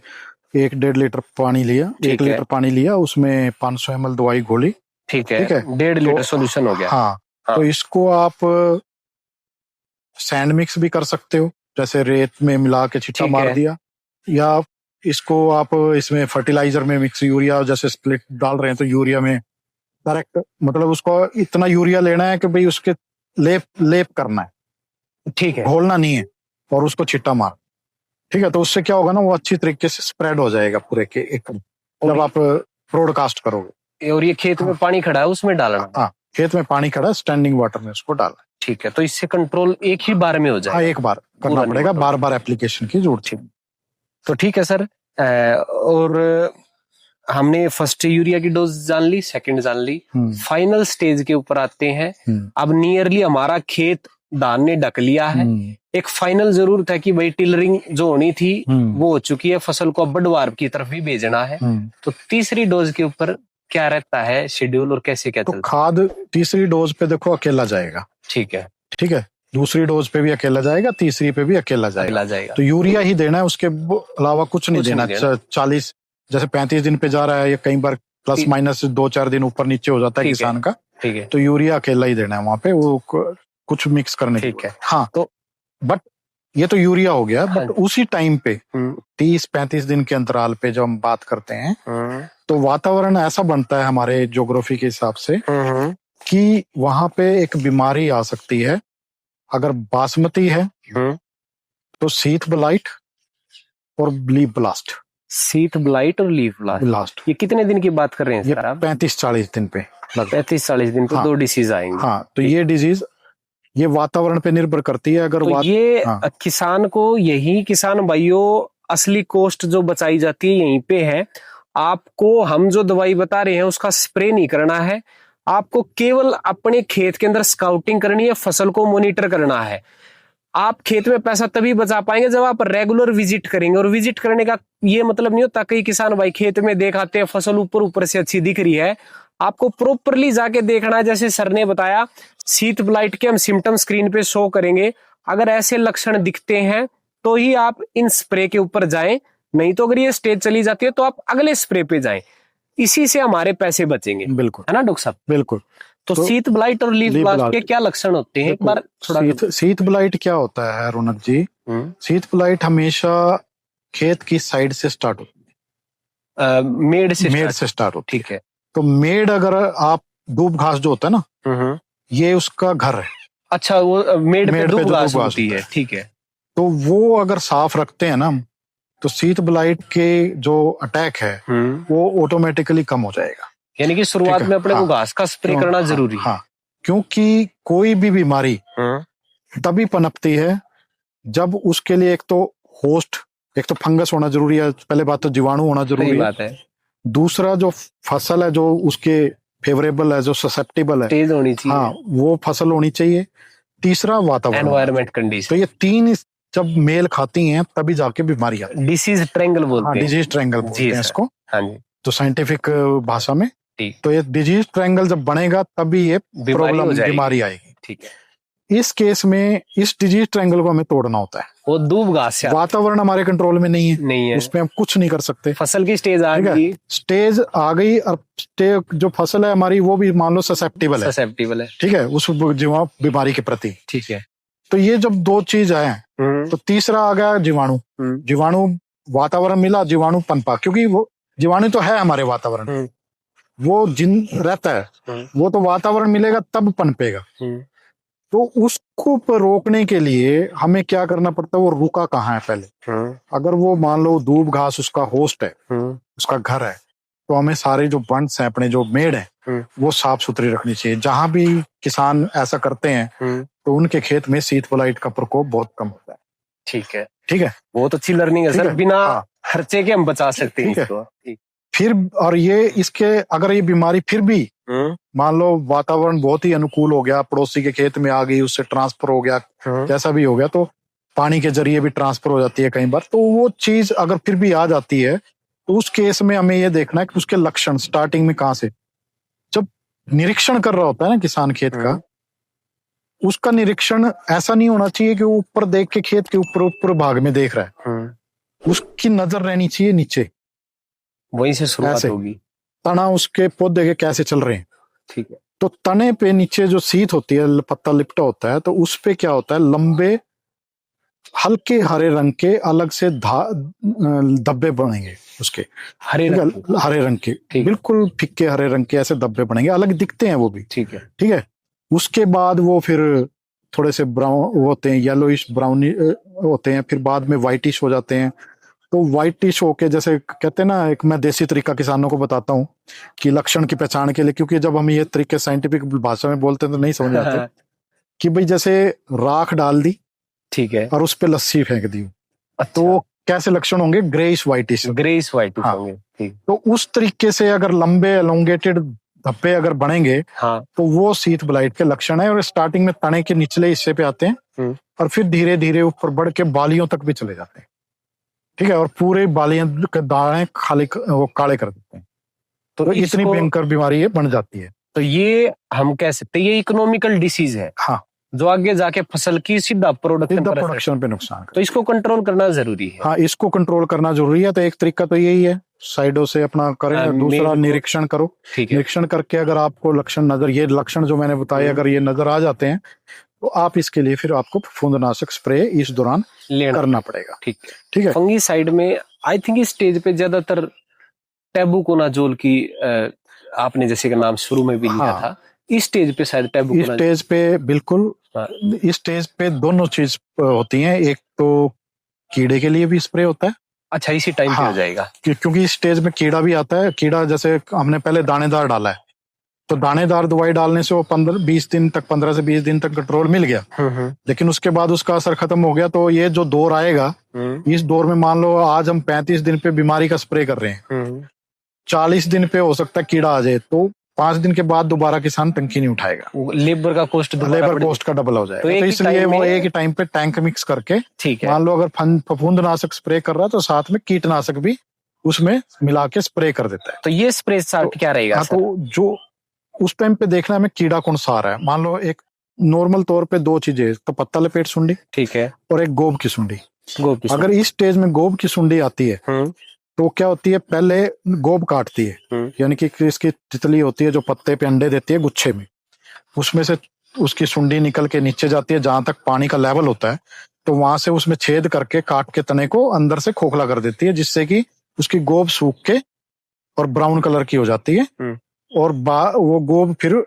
1-1.5 लीटर पानी लिया, 1 लीटर पानी लिया, उसमें 500 ml दवाई घोली, ठीक है, 1.5 लीटर सोल्यूशन हो गया। हाँ, तो इसको आप सैंड मिक्स भी कर सकते हो, जैसे रेत में मिला के छिट्टा मार दिया, या इसको आप इसमें फर्टिलाइजर में मिक्स, यूरिया जैसे स्प्लिट डाल रहे हैं, तो यूरिया में डायरेक्ट, मतलब उसको इतना यूरिया लेना है कि भाई उसके लेप करना है, ठीक है, घोलना नहीं है, और उसको छिट्टा मार, ठीक है। तो उससे क्या होगा ना, वो अच्छी तरीके से स्प्रेड हो जाएगा पूरे के एक, जब आप ब्रॉडकास्ट करोगे। और ये खेत में पानी खड़ा है उसमें डालना? हाँ, खेत में पानी खड़ा है, स्टैंडिंग वाटर में उसको डालना, ठीक है। तो इससे कंट्रोल एक ही बार में हो जाएगा? हाँ, एक बार करना पड़ेगा, बार बार एप्लीकेशन की जरूरत है। तो ठीक है सर, और हमने फर्स्ट यूरिया की डोज जान ली, सेकंड जान ली, फाइनल स्टेज के ऊपर आते हैं। अब नियरली हमारा खेत धान ने ढक लिया है, एक फाइनल जरूरत है कि भाई टिलरिंग जो होनी थी वो हो चुकी है, फसल को अब बढ़वार की तरफ भी भेजना है, तो तीसरी डोज के ऊपर क्या रहता है शेड्यूल और कैसे क्या चलता है? खाद तीसरी डोज पे देखो अकेला जाएगा, ठीक है, ठीक है, दूसरी डोज पे भी अकेला जाएगा, तीसरी पे भी अकेला जाएगा। तो यूरिया ही देना है, उसके अलावा कुछ नहीं देना। 40 जैसे 35 दिन पे जा रहा है, या कई बार प्लस माइनस 2-4 दिन ऊपर नीचे हो जाता है किसान का, ठीक है, तो यूरिया अकेला ही देना है वहां पे, वो कुछ मिक्स करने, ठीक है। हाँ, तो बट ये तो यूरिया हो गया, बट उसी टाइम पे 30-35 दिन के अंतराल पे जब हम बात करते हैं, तो वातावरण ऐसा बनता है हमारे ज्योग्राफी के हिसाब से कि वहां पे एक बीमारी आ सकती है। अगर बासमती है तो शीथ ब्लाइट और लीफ ब्लास्ट। शीथ ब्लाइट और लीफ ब्लास्ट, ये कितने दिन की बात कर रहे हैं सर आप? 35-40 दिन पे, 35-40 दिन पे दो डिसीज आएंगे। हाँ, तो ये डिजीज ये वातावरण पे निर्भर करती है। अगर तो ये किसान को, यही किसान भाइयों असली कॉस्ट जो बचाई जाती है यहीं पे है। आपको हम जो दवाई बता रहे हैं उसका स्प्रे नहीं करना है, आपको केवल अपने खेत के अंदर स्काउटिंग करनी है, फसल को मॉनिटर करना है। आप खेत में पैसा तभी बचा पाएंगे जब आप रेगुलर विजिट करेंगे, और विजिट करने का ये मतलब नहीं होता कई किसान भाई खेत में देखाते हैं फसल ऊपर ऊपर से अच्छी दिख रही है, आपको प्रॉपरली जाके देखना है। जैसे सर ने बताया, शीथ ब्लाइट के हम सिम्टम स्क्रीन पे शो करेंगे, अगर ऐसे लक्षण दिखते हैं तो ही आप इन स्प्रे के ऊपर जाएं, नहीं तो अगर ये स्टेज चली जाती है तो आप अगले स्प्रे पे जाएं। इसी से हमारे पैसे बचेंगे, बिल्कुल, है ना डॉक्टर साहब? बिल्कुल। तो शीथ ब्लाइट और लीफ ब्लास्ट के क्या लक्षण होते हैं, एक बार थोड़ा? शीथ ब्लाइट क्या होता है रौनक जी? शीथ ब्लाइट हमेशा खेत की साइड से स्टार्ट होती है, मेड से स्टार्ट होती है, ठीक है। तो मेड अगर आप दूब घास जो होता है ना, ये उसका घर है। अच्छा, वो मेड पे जो दूब घास दूब घास होती होता है, ठीक है। तो वो अगर साफ रखते हैं ना हम, तो शीत ब्लाइट के जो अटैक है वो ऑटोमेटिकली कम हो जाएगा। यानी कि शुरुआत ठीक है, में अपने को हाँ, घास का स्प्रे करना जरूरी है। हाँ, क्योंकि कोई भी बीमारी तभी पनपती है जब उसके लिए एक तो होस्ट, एक तो फंगस होना जरूरी है, पहले बात तो जीवाणु होना सही जरूरी बात है। दूसरा जो फसल है जो उसके फेवरेबल है, जो ससेप्टेबल है, तेज होनी चाहिए। हाँ, वो फसल होनी चाहिए। तीसरा वातावरण, एनवायरमेंट तो कंडीशन। ये तीन जब मेल खाती हैं तभी जाके बीमारी आती है। डिसीज ट्रायंगल बोलते हैं। डिजीज ट्रायंगल बोलते हैं इसको, हाँ जी, तो साइंटिफिक भाषा में। ठीक। तो ये डिजीज ट्रायंगल जब बनेगा तभी ये प्रॉब्लम, बीमारी आएगी। ठीक है। इस केस में इस डिजीज ट्रायंगल को हमें तोड़ना होता है। वो दूब घास से वातावरण हमारे कंट्रोल में नहीं है, उसमें हम कुछ नहीं कर सकते। फसल की स्टेज आ गई, स्टेज आ गई, और जो फसल है हमारी वो भी मान लो ससेप्टेबल है, ठीक है, उस बीमारी के प्रति। ठीक है। तो ये जब दो चीज आए, तो तीसरा आ गया जीवाणु। जीवाणु, वातावरण मिला, जीवाणु पनपा, क्योंकि वो जीवाणु तो है हमारे वातावरण, वो जिन रहता है, वो तो वातावरण मिलेगा तब पनपेगा। तो उसको रोकने के लिए हमें क्या करना पड़ता है, वो रुका कहाँ है पहले। अगर वो मान लो दूब घास उसका होस्ट है, उसका घर है, तो हमें सारे जो बंड्स हैं, अपने जो मेड़ है, वो साफ सुथरी रखनी चाहिए। जहां भी किसान ऐसा करते हैं तो उनके खेत में शीत ब्लाइट का प्रकोप बहुत कम होता है। ठीक है, ठीक है, बहुत अच्छी लर्निंग है सर। बिना खर्चे के हम बचा सकते हैं इसको। फिर और ये इसके अगर ये बीमारी फिर भी मान लो वातावरण बहुत ही अनुकूल हो गया, पड़ोसी के खेत में आ गई, उससे ट्रांसफर हो गया, जैसा भी हो गया, तो पानी के जरिए भी ट्रांसफर हो जाती है कई बार। तो वो चीज अगर फिर भी आ जाती है, तो उस केस में हमें ये देखना है कि उसके लक्षण स्टार्टिंग में कहाँ से, जब निरीक्षण कर रहा होता है ना किसान खेत का, उसका निरीक्षण ऐसा नहीं होना चाहिए कि वो ऊपर देख के खेत के ऊपर भाग में देख रहा है। उसकी नजर रहनी चाहिए नीचे, वहीं से शुरुआत होगी। तना उसके पौधे के कैसे चल रहे हैं, ठीक है। तो तने पे नीचे जो शीत होती है, पत्ता लिपटा होता है, तो उस पे क्या होता है, लंबे हल्के हरे रंग के अलग से धब्बे बनेंगे उसके, हरे रंग के, बिल्कुल फिक्के हरे रंग के ऐसे धब्बे बनेंगे, अलग दिखते हैं वो भी। ठीक है, ठीक है। उसके बाद वो फिर थोड़े से ब्राउन होते हैं, येलोइश ब्राउनी होते हैं, फिर बाद में व्हाइटिश हो जाते हैं। तो व्हाइटिश होके, जैसे कहते हैं ना, एक मैं देसी तरीका किसानों को बताता हूँ कि लक्षण की पहचान के लिए, क्योंकि जब हम ये तरीके साइंटिफिक भाषा में बोलते हैं तो नहीं समझ आते, कि भाई जैसे राख डाल दी, ठीक है, और उस पे लस्सी फेंक दी, तो कैसे लक्षण होंगे, ग्रेइश व्हाइटिश होंगे। तो उस तरीके से अगर लंबे एलोंगेटेड धब्बे अगर बनेंगे, तो वो शीत ब्लाइट के लक्षण है। और स्टार्टिंग में तने के निचले हिस्से पे आते हैं और फिर धीरे धीरे ऊपर बढ़ के बालियों तक भी चले जाते हैं। ठीक है, और पूरे बालियां के दाने वो काले कर देते हैं। तो इतनी भयंकर बीमारी ये बन जाती है। तो ये हम कह सकते हैं ये इकोनॉमिकल डिसीज है, हाँ, जो आगे जाके फसल की सीधा प्रोडक्शन पे नुकसान। तो इसको कंट्रोल करना जरूरी है। हाँ, इसको कंट्रोल करना जरूरी है। तो एक तरीका तो यही है, साइडों से अपना करें। दूसरा, निरीक्षण करो। निरीक्षण करके अगर आपको लक्षण नजर, ये लक्षण जो मैंने बताए, अगर ये नजर आ जाते हैं, तो आप इसके लिए फिर आपको फफूंदनाशक स्प्रे इस दौरान करना पड़ेगा। ठीक है, ठीक है। फंगीसाइड में आई थिंक इस स्टेज पे ज्यादातर टेबुकोनाजोल की आपने जैसे का नाम शुरू में भी लिया था, इस स्टेज पे शायद इस स्टेज पे बिल्कुल, इस स्टेज पे दोनों चीज होती हैं। एक तो कीड़े के लिए भी स्प्रे होता है। अच्छा, इसी टाइम पे हो जाएगा, क्योंकि इस स्टेज में कीड़ा भी आता है। कीड़ा जैसे हमने पहले दानेदार डाला है, तो दानेदार दवाई डालने से वो 15-20 दिन तक, 15 से 20 दिन तक कंट्रोल मिल गया। लेकिन उसके बाद उसका असर खत्म हो गया। तो ये जो दौर आएगा, इस दौर में मान लो आज हम 35 दिन पे बीमारी का स्प्रे कर रहे हैं, 40 दिन पे हो सकता है कीड़ा आ जाए, तो 5 दिन के बाद दोबारा किसान टंकी नहीं उठाएगा, लेबर का कॉस्ट का डबल हो जाएगा। तो इसलिए वो एक ही टाइम पे टैंक मिक्स करके, मान लो अगर फफूंदनाशक स्प्रे कर रहा है, तो साथ में कीटनाशक भी उसमें मिला के स्प्रे कर देता है। तो ये स्प्रे क्या रहेगा? तो जो उस टाइम पे देखना है हमें कीड़ा कौन सा आ रहा है। मान लो एक नॉर्मल तौर पे 2 चीजें, तो पत्ता लपेट सुंडी, ठीक है, और एक गोब की सुंडी। अगर इस स्टेज में गोब की सुंडी आती है, तो क्या होती है, पहले गोब काटती है, यानी कि इसकी तितली होती है जो पत्ते पे अंडे देती है गुच्छे में, उसमें से उसकी सुंडी निकल के नीचे जाती है, जहां तक पानी का लेवल होता है, तो वहां से उसमें छेद करके काट के तने को अंदर से खोखला कर देती है, जिससे कि उसकी गोब सूख के और ब्राउन कलर की हो जाती है। और वो गोब फिर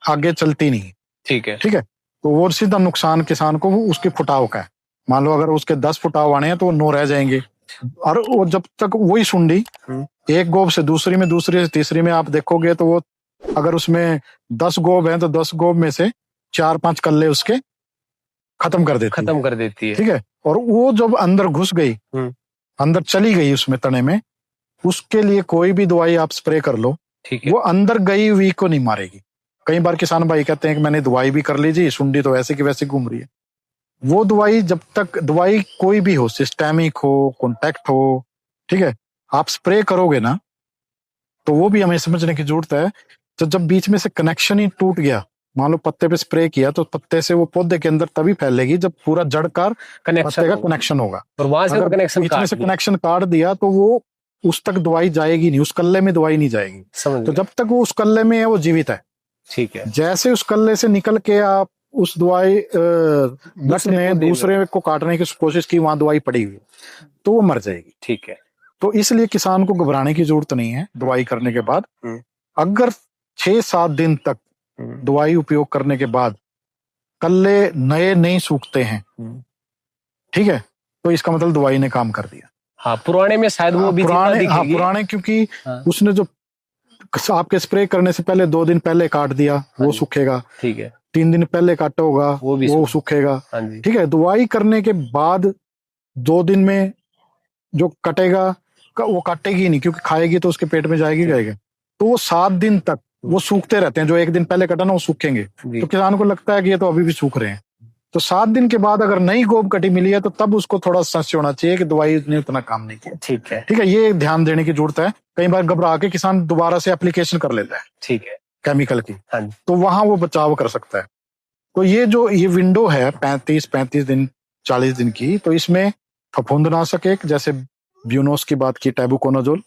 आगे चलती नहीं। ठीक है। ठीक है, तो वो सीधा नुकसान किसान को उसके फुटाव का है। मान लो अगर उसके 10 फुटाव आने हैं तो वो 9 रह जाएंगे, और वो जब तक वही सुंडी एक गोब से दूसरी में, दूसरी से तीसरी में आप देखोगे तो वो अगर उसमें 10 गोब हैं तो 10 गोब में से 4-5 कल्ले उसके खत्म कर देती है। ठीक है, और वो जब अंदर घुस गई, अंदर चली गई उसमें तने में, उसके लिए कोई भी दवाई आप स्प्रे कर लो, ठीक है, वो अंदर गई हुई को नहीं मारेगी। कई बार किसान भाई कहते हैं कि मैंने दवाई भी कर ली जी, सुंडी तो वैसे की वैसे घूम रही है। वो दवाई जब तक, दवाई कोई भी हो, सिस्टेमिक हो, कॉन्टैक्ट हो, ठीक है, आप स्प्रे करोगे ना तो वो भी हमें समझने की जरूरत है। तो जब बीच में से कनेक्शन ही टूट गया, मान लो पत्ते पे स्प्रे किया, तो पत्ते से वो पौधे के अंदर तभी फैलेगी जब पूरा जड़कार पत्ते का कनेक्शन होगा। और वहां से बीच में से कनेक्शन काट दिया तो वो उस तक दवाई जाएगी नहीं, उस कल्ले में दवाई नहीं जाएगी। तो जब तक वो उस कल्ले में है वो जीवित है। ठीक है, जैसे उस कल्ले से निकल के आप उस दवाई लट ने दूसरे को काटने की कोशिश की, वहां दवाई पड़ी हुई तो वो मर जाएगी। ठीक है, तो इसलिए किसान को घबराने की जरूरत नहीं है। दवाई करने के बाद अगर 6-7 दिन तक दवाई उपयोग करने के बाद कल्ले नए नहीं सूखते हैं, ठीक है, तो इसका मतलब दवाई ने काम कर दिया। हाँ, पुराने में शायद वो भी पुराने क्योंकि उसने जो आपके स्प्रे करने से पहले 2 दिन पहले काट दिया, वो सूखेगा। ठीक है, 3 दिन पहले काटा होगा, वो सूखेगा। ठीक है, दवाई करने के बाद 2 दिन में जो कटेगा वो काटेगी नहीं, क्योंकि खाएगी तो उसके पेट में जाएगी। तो वो 7 दिन तक वो सूखते रहते हैं। जो 1 दिन पहले कटा ना वो सूखेंगे, तो किसान को लगता है कि ये तो अभी भी सूख रहे हैं। तो 7 दिन के बाद अगर नई गोब कटी मिली है तो तब उसको थोड़ा संशय होना चाहिए कि दवाई ने उतना काम नहीं किया। ठीक है, ठीक है, ये ध्यान देने की जरूरत है। कई बार घबरा के किसान दोबारा से एप्लीकेशन कर लेता है, ठीक है, केमिकल की, तो वहां वो बचाव कर सकता है। तो ये विंडो है 35 दिन 40 दिन की, तो इसमें फफूंदनाशक एक, जैसे ब्यूनोस की बात की, टैबुकोनाजोल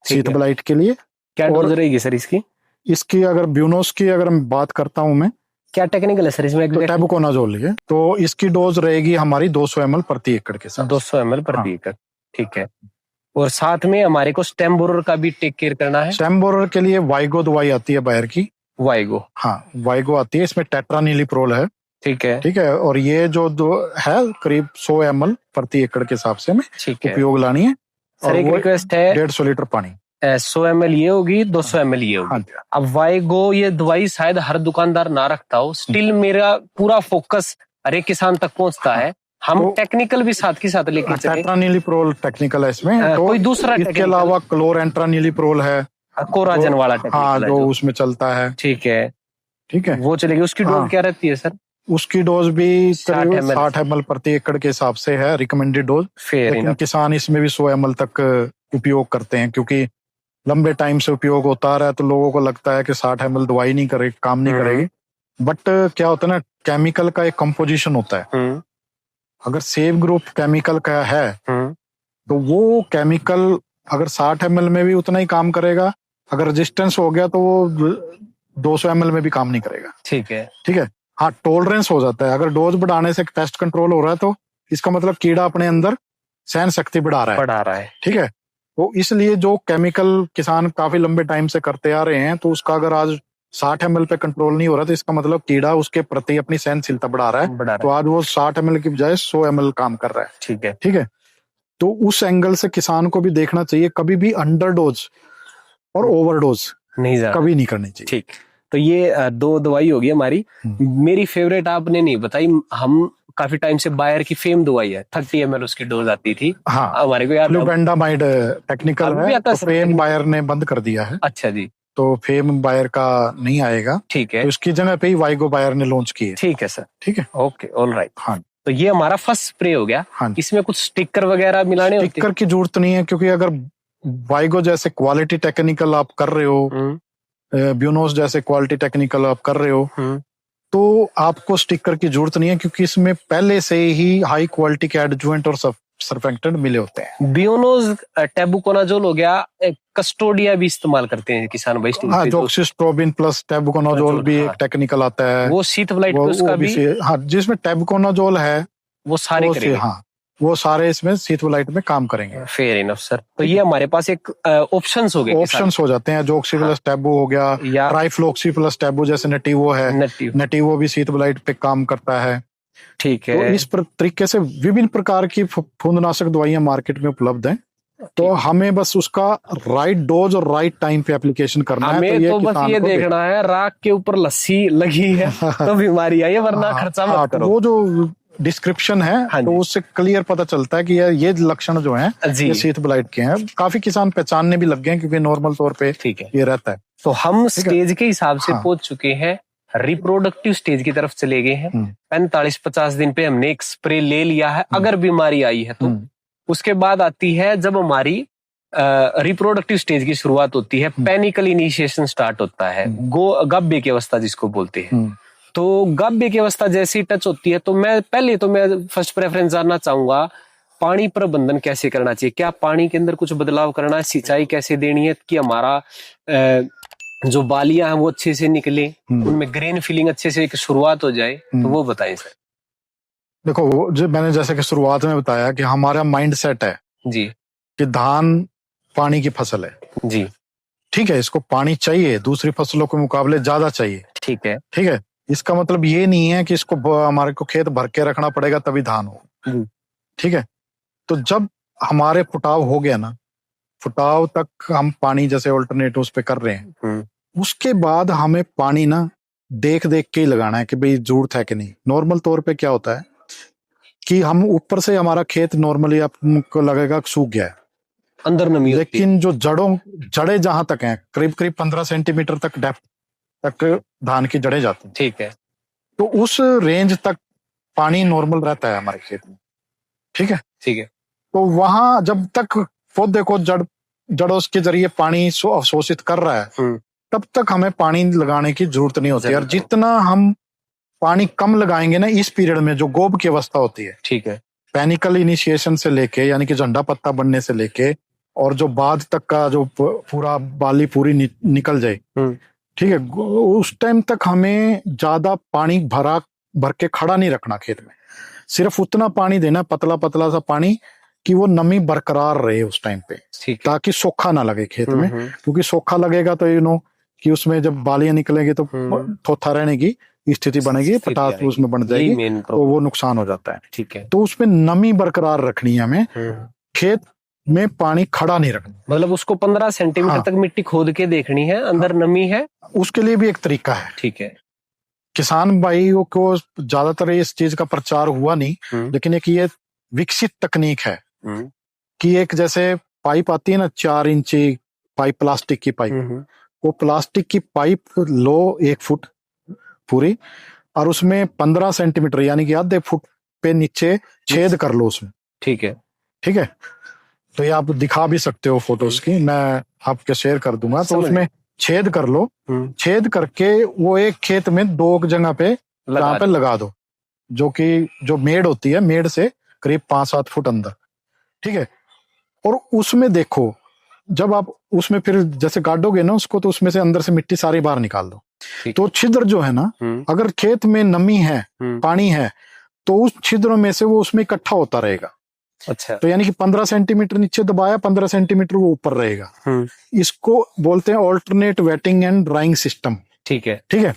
शीत ब्लाइट के लिए। क्या डोज रहेगी सर इसकी अगर ब्यूनोस की अगर मैं बात करता हूं, मैं क्या टेक्निकल है सर इसमें? तो टैबुकोनाजोल है, तो इसकी डोज रहेगी हमारी 200 ml प्रति एकड़ के साथ। 200 ml प्रति एकड़, ठीक है। और साथ में हमारे को स्टेम बोरर का भी टेक केयर करना है। स्टेम बोरर के लिए वाइगो दवाई आती है बायर की, वाइगो, हाँ वाइगो आती है, इसमें टेट्रानिलिप्रोल है। ठीक है, ठीक है, और ये जो है करीब 100 ml प्रति एकड़ के हिसाब से हमें उपयोग लानी है। सर एक रिक्वेस्ट है, 150 लीटर पानी, 100 ml ये होगी, 200 ml ये होगी। हाँ। अब वाइगो ये दवाई शायद हर दुकानदार ना रखता हो, स्टिल मेरा पूरा फोकस हर एक किसान तक पहुंचता है। हम तो टेक्निकल भी साथ के साथ लेके चले। टेट्रानिलिप्रोल टेक्निकल है इसमें, तो कोई दूसरा इसके अलावा क्लोरेंट्रानिलिप्रोल है, कोराजन वाला टेक्निकल, हाँ, जो उसमें चलता है। ठीक है, ठीक है, वो चलेगी। उसकी डोज क्या रहती है सर? उसकी डोज भी 60 ml प्रति एकड़ के हिसाब से है रिकमेंडेड डोज। लेकिन किसान इसमें भी 100 ml तक उपयोग करते हैं, क्योंकि लंबे टाइम से उपयोग होता रहा है तो लोगों को लगता है कि 60 ml दवाई नहीं करेगी, काम नहीं करेगी। बट क्या होता है ना, केमिकल का एक कंपोजिशन होता है। अगर सेम ग्रुप केमिकल का है तो वो केमिकल अगर 60 ml में भी उतना ही काम करेगा, अगर रेजिस्टेंस हो गया तो वो 200 ml में भी काम नहीं करेगा। ठीक है, ठीक है, हाँ, टॉलरेंस हो जाता है। अगर डोज बढ़ाने से पेस्ट कंट्रोल हो रहा है तो इसका मतलब कीड़ा अपने अंदर सहन शक्ति बढ़ा रहा है। ठीक है, तो इसलिए जो केमिकल किसान काफी लंबे टाइम से करते आ रहे हैं, तो उसका अगर आज 60 ml पे कंट्रोल नहीं हो रहा तो इसका मतलब कीड़ा उसके प्रति अपनी सहनशीलता बढ़ा रहा है। तो आज वो 60 ml की बजाय 100 ml काम कर रहा है। ठीक है, ठीक है, तो उस एंगल से किसान को भी देखना चाहिए, कभी भी अंडर डोज और ओवरडोज कभी नहीं करनी चाहिए। ठीक, तो ये 2 दवाई होगी हमारी। मेरी फेवरेट आपने नहीं बताई, हम काफी टाइम से बायर की फेम दवाई है, 30 ml उसकी डोज आती थी। हाँ, हमारे को याद फ्लूबेंडामाइड टेक्निकल है, तो फेम बायर ने बंद कर दिया है। अच्छा जी, तो फेम बायर का नहीं आएगा। ठीक है, तो इसकी जगह पे ही वाइगो बायर ने लॉन्च की है। ठीक है सर, ठीक है, ओके, ऑल राइट। हाँ, तो ये हमारा फर्स्ट स्प्रे हो गया। हाँ, इसमें कुछ स्टिकर वगैरह मिलाने होते हैं? स्टिकर की जरूरत नहीं है, क्योंकि अगर वाइगो जैसे क्वालिटी टेक्निकल आप कर रहे हो, ब्यूनोस जैसे क्वालिटी टेक्निकल आप कर रहे हो, तो आपको स्टिकर की जरूरत नहीं है, क्योंकि इसमें पहले से ही हाई क्वालिटी के एडजुवेंट और सरफेक्टेंट मिले होते हैं। ब्यूनोस, टैबुकोनाजोल हो गया, कस्टोडिया भी इस्तेमाल करते हैं किसान भाई। हाँ, डॉक्सिस्ट्रोबिन प्लस टैबुकोनाजोल भी एक टेक्निकल आता है। वो शीत ब्लाइट उसका भी, हाँ, जिसमें टैबुकोनाजोल है वो सारे करेंगे। हाँ, वो सारे इसमें सीथवलाइट में काम करेंगे। Fair enough sir. तो ये हमारे पास एक ऑप्शंस हो गए, ऑप्शंस हो जाते हैं। जोक्सिप्लस टैबू हो गया, या ट्राइफ्लोक्सीप्लस टैबू जैसे नटिवो है, नटिवो भी सीथवलाइट पे काम करता है। ठीक है। तो इस तरीके से विभिन्न प्रकार की फफूंदनाशक दवाइयां मार्केट में उपलब्ध हैं। तो हमें बस उसका राइट डोज और राइट टाइम पे एप्लीकेशन करना है। हमें तो बस ये देखना है राख के ऊपर लस्सी लगी है तो बीमारी आई है, वरना खर्चा मत करो। वो जो डिस्क्रिप्शन है तो उससे क्लियर पता चलता है कि ये लक्षण जो हैं ये सीथवलाइट के हैं। काफी किसान पहचानने भी लग गए हैं क्योंकि नॉर्मल तौर पे ये रहता है। तो हम स्टेज के हिसाब से पहुंच चुके हैं, रिप्रोडक्टिव स्टेज की तरफ चले गए हैं। 45-50 दिन पे हमने एक स्प्रे ले लिया है अगर बीमारी आई है तो। उसके बाद आती है जब हमारी रिप्रोडक्टिव स्टेज की शुरुआत होती है, पैनिकल इनिशिएशन स्टार्ट होता है, गाभ्य की अवस्था जिसको बोलते हैं। तो गाभ्य की अवस्था जैसी टच होती है तो मैं फर्स्ट प्रेफरेंस जानना चाहूंगा, पानी प्रबंधन कैसे करना चाहिए? क्या पानी के अंदर कुछ बदलाव करना है? सिंचाई कैसे देनी है कि हमारा जो बालियां हैं वो अच्छे से निकले, उनमें ग्रेन फिलिंग अच्छे से एक शुरुआत हो जाए, तो वो बताएं सर। देखो, जो मैंने जैसे कि शुरुआत में बताया कि हमारा माइंड सेट है जी कि धान पानी की फसल है जी, ठीक है, इसको पानी चाहिए, दूसरी फसलों के मुकाबले ज्यादा चाहिए। ठीक है, ठीक है। इसका मतलब ये नहीं है कि इसको हमारे को खेत भर के रखना पड़ेगा तभी धान हो। ठीक है। तो जब हमारे फुटाव हो गया ना, फुटाव तक हम पानी जैसे ऑल्टरनेट उस पे कर रहे हैं, उसके बाद हमें पानी ना देख देख के ही लगाना है कि भाई जरूरत है कि नहीं। नॉर्मल तौर पे क्या होता है कि हम ऊपर से हमारा खेत नॉर्मली आपको लगेगा सूख गया है, अंदर नमी, लेकिन जो जड़े जहां तक हैं करीब करीब 15 सेंटीमीटर तक डेप्थ तक धान की जड़ें जाती हैं। ठीक है। तो उस रेंज तक पानी नॉर्मल रहता है हमारे खेत में। ठीक है। ठीक है। तो वहां जब तक पौधे को जड़ों के जरिए पानी अवशोषित कर रहा है तब तक हमें पानी लगाने की जरूरत नहीं होती। और जितना हम पानी कम लगाएंगे ना इस पीरियड में, जो गोब की अवस्था होती है, ठीक है, पैनिकल इनिशिएशन से लेके यानी कि झंडा पत्ता बनने से लेके और जो बाद तक का जो पूरा बाली पूरी निकल जाए, ठीक है, उस टाइम तक हमें ज्यादा पानी भर के खड़ा नहीं रखना खेत में। सिर्फ उतना पानी देना, पतला पतला सा पानी, कि वो नमी बरकरार रहे उस टाइम पे, ताकि सोखा ना लगे खेत में। क्योंकि सोखा लगेगा तो कि उसमें जब बालियां निकलेंगी तो थोथा रहने की स्थिति बनेगी, पटास उसमें बन जाएगी, तो वो नुकसान हो जाता है। ठीक है। तो उसमें नमी बरकरार रखनी है हमें, खेत में पानी खड़ा नहीं रखना। मतलब उसको 15 सेंटीमीटर तक मिट्टी खोद के देखनी है अंदर नमी है, उसके लिए भी एक तरीका है। ठीक है। किसान भाइयों को ज्यादातर इस चीज का प्रचार हुआ नहीं, लेकिन एक ये विकसित तकनीक है कि एक जैसे पाइप आती है ना 4 इंची पाइप, प्लास्टिक की पाइप, वो प्लास्टिक की पाइप लो 1 फुट पूरी, और उसमें 15 सेंटीमीटर यानी कि आधे फुट पे नीचे छेद कर लो उसमें। ठीक है। ठीक है। तो ये आप दिखा भी सकते हो फोटोज की, मैं आपके शेयर कर दूंगा। तो उसमें छेद कर लो, छेद करके वो एक खेत में 2 जगह पे जहाँ पे लगा दो, जो मेड़ होती है, मेड़ से करीब 5-7 फुट अंदर। ठीक है। और उसमें देखो, जब आप उसमें फिर जैसे गाड़ोगे ना उसको, तो उसमें से अंदर से मिट्टी सारी बाहर निकाल दो। तो छिद्र जो है ना, अगर खेत में नमी है, पानी है, तो उस छिद्रों में से वो उसमें इकट्ठा होता रहेगा। अच्छा। तो यानी कि 15 सेंटीमीटर नीचे दबाया, 15 सेंटीमीटर वो ऊपर रहेगा। इसको बोलते हैं alternate wetting and drawing system. ठीक है। ठीक है।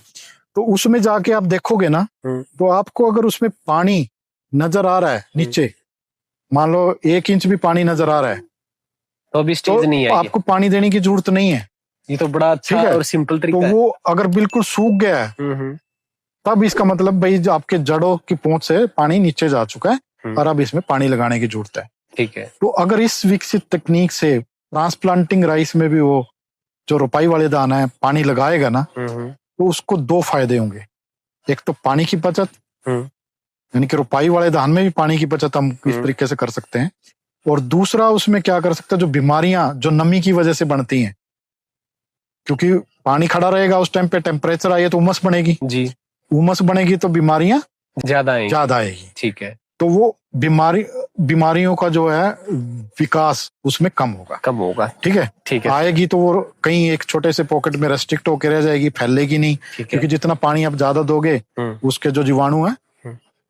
तो उसमें जाके आप देखोगे ना, तो आपको अगर उसमें पानी नजर आ रहा है नीचे, मान लो 1 इंच भी पानी नजर आ रहा है, तो अभी स्टेज नहीं है, आपको पानी देने की जरूरत नहीं है। ये तो बड़ा अच्छा और सिंपल तरीका है। तो वो अगर बिल्कुल सूख गया है, तब इसका मतलब भाई आपके जड़ों की पहुंच से पानी नीचे जा चुका है और अब इसमें पानी लगाने की जरूरत है। ठीक है। तो अगर इस विकसित तकनीक से ट्रांसप्लांटिंग राइस में भी वो जो रोपाई वाले दाना है पानी लगाएगा ना, तो उसको 2 फायदे होंगे। एक तो पानी की बचत, यानी कि रोपाई वाले धान में भी पानी की बचत हम इस तरीके से कर सकते हैं। और दूसरा उसमें क्या कर सकते हैं, जो बीमारियां जो नमी की वजह से बनती हैं, क्योंकि पानी खड़ा रहेगा उस टाइम पे, टेम्परेचर आई है तो उमस बनेगी जी, उमस बनेगी तो बीमारियां ज्यादा आएगी। ठीक है। तो वो बीमारियों का जो है विकास उसमें कम होगा। ठीक है। ठीक है। आएगी तो वो कहीं एक छोटे से पॉकेट में रेस्ट्रिक्ट होकर रह जाएगी, फैलेगी नहीं, क्योंकि जितना पानी आप ज्यादा दोगे उसके जो जीवाणु है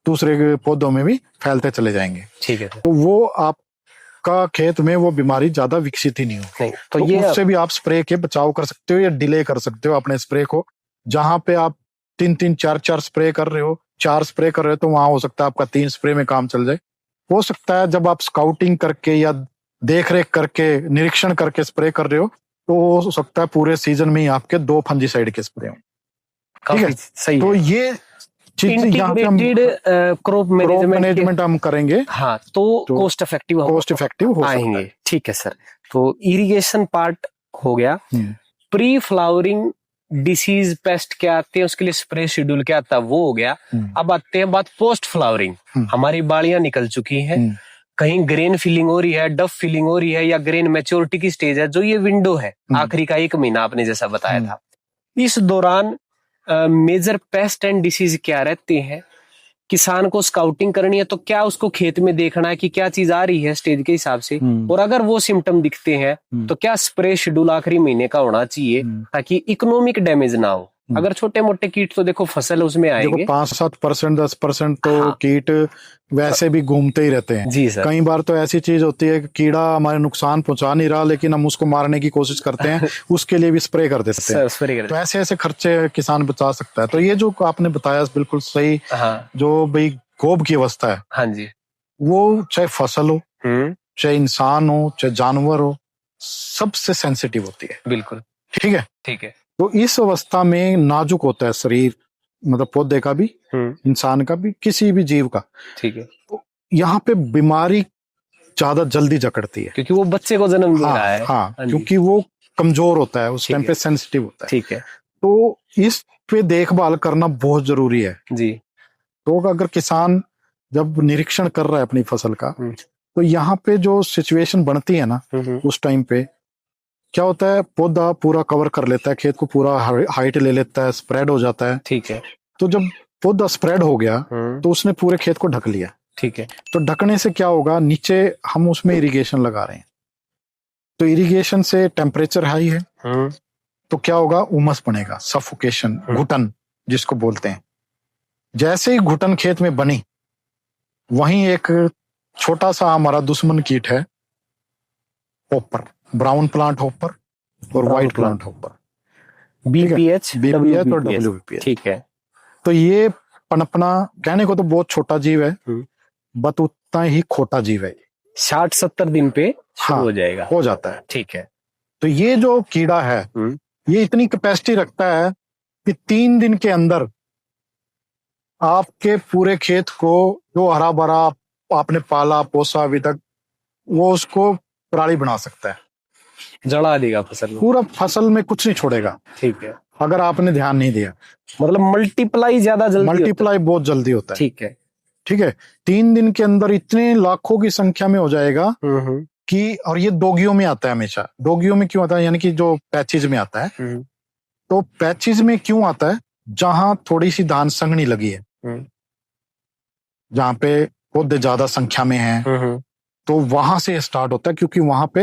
दूसरे पौधों में भी फैलते चले जाएंगे। ठीक है सर। तो वो आपका खेत में वो बीमारी ज्यादा विकसित ही नहीं हो। नहीं तो ये उससे भी आप स्प्रे के बचाव कर सकते हो या डिले कर सकते हो अपने स्प्रे को। जहां पे आप 3-3, 4-4 स्प्रे कर रहे हो, 4 स्प्रे कर रहे हो, तो वहां हो सकता है आपका 3 स्प्रे में काम चल जाए। हो सकता है जब आप स्काउटिंग करके या देख रेख करके निरीक्षण करके स्प्रे कर रहे हो, तो हो सकता है पूरे सीजन में ही आपके 2 फंजीसाइड के स्प्रे हो। ठीक है, काफी सही तो है। ये चीज यहाँ पे हम इंटीग्रेटेड क्रॉप मैनेजमेंट हम करेंगे, हाँ, तो कॉस्ट इफेक्टिव हो सकता आएंगे। है। ठीक है सर। तो इरिगेशन पार्ट हो गया। प्री फ्लावरिंग डिसीज पेस्ट क्या आते हैं, उसके लिए स्प्रे शेड्यूल क्या आता है, वो हो गया। अब आते हैं बात पोस्ट फ्लावरिंग। हमारी बालियां निकल चुकी हैं, कहीं ग्रेन फिलिंग हो रही है, डफ फिलिंग हो रही है, या ग्रेन मैच्योरिटी की स्टेज है, जो ये विंडो है आखिरी का 1 महीना आपने जैसा बताया था, इस दौरान मेजर पेस्ट एंड डिसीज क्या रहते हैं। किसान को स्काउटिंग करनी है तो क्या उसको खेत में देखना है कि क्या चीज आ रही है स्टेज के हिसाब से, और अगर वो सिम्टम दिखते हैं तो क्या स्प्रे शेड्यूल आखिरी महीने का होना चाहिए, ताकि इकोनॉमिक डैमेज ना हो। अगर छोटे मोटे कीट तो देखो फसल उसमें आएंगे, 5-7%, 10% तो हाँ। कीट वैसे भी घूमते ही रहते हैं। जी सर। कई बार तो ऐसी चीज होती है कि कीड़ा हमारे नुकसान पहुंचा नहीं रहा, लेकिन हम उसको मारने की कोशिश करते हैं, उसके लिए भी स्प्रे कर देते हैं। तो ऐसे ऐसे खर्चे किसान बचा सकता है। तो ये जो आपने बताया बिल्कुल सही। हाँ। जो भाई गोब की अवस्था है, हाँ जी, वो चाहे फसल हो, चाहे इंसान हो, चाहे जानवर हो, सबसे सेंसिटिव होती है। बिल्कुल ठीक है। ठीक है। तो इस अवस्था में नाजुक होता है शरीर, मतलब पौधे का भी, इंसान का भी, किसी भी जीव का। ठीक है। तो यहाँ पे बीमारी ज्यादा जल्दी जकड़ती है, क्योंकि वो बच्चे को जन्म दे रहा है। हाँ, क्योंकि वो कमजोर होता है, उस टाइम पे सेंसिटिव होता है। ठीक है। तो इस पे देखभाल करना बहुत जरूरी है जी। तो अगर किसान जब निरीक्षण कर रहा है अपनी फसल का, तो यहाँ पे जो सिचुएशन बनती है ना, उस टाइम पे क्या होता है, पौधा पूरा कवर कर लेता है, खेत को पूरा हाइट ले लेता है, स्प्रेड हो जाता है। ठीक है। तो जब पौधा स्प्रेड हो गया तो उसने पूरे खेत को ढक लिया। ठीक है। तो ढकने से क्या होगा, नीचे हम उसमें इरिगेशन लगा रहे हैं, तो इरिगेशन से टेम्परेचर हाई है, तो क्या होगा, उमस बनेगा, सफोकेशन, घुटन जिसको बोलते हैं। जैसे ही घुटन खेत में बनी, वहीं एक छोटा सा हमारा दुश्मन कीट है, होपर, ब्राउन प्लांट होपर और व्हाइट प्लांट होपर, बीपीएच और डब्ल्यूबीपीएच। ठीक है। तो ये पनपना कहने को तो बहुत छोटा जीव है, बट उतना ही खोटा जीव है। 60-70 दिन पे शुरू हो जाएगा, हो जाता है। ठीक है। तो ये जो कीड़ा है, ये इतनी कैपेसिटी रखता है कि 3 दिन के अंदर आपके पूरे खेत को, जो हरा भरा आपने पाला पोसा अभी तक, वो उसको पराली बना सकता है, जला देगा फसल, पूरा फसल में कुछ नहीं छोड़ेगा। ठीक है। अगर आपने ध्यान नहीं दिया, मतलब मल्टीप्लाई ज्यादा जल्दी, मल्टीप्लाई बहुत जल्दी होता है। ठीक है। ठीक है, 3 दिन के अंदर इतने लाखों की संख्या में हो जाएगा कि, और ये डोगियों में आता है हमेशा। डोगियों में क्यों आता है, यानी कि जो पैचेज में आता है। तो पैचेज में क्यों आता है, जहां थोड़ी सी धान संघनी लगी है, जहां पे पौधे ज्यादा संख्या में हैं, तो वहां से स्टार्ट होता है, क्योंकि वहां पे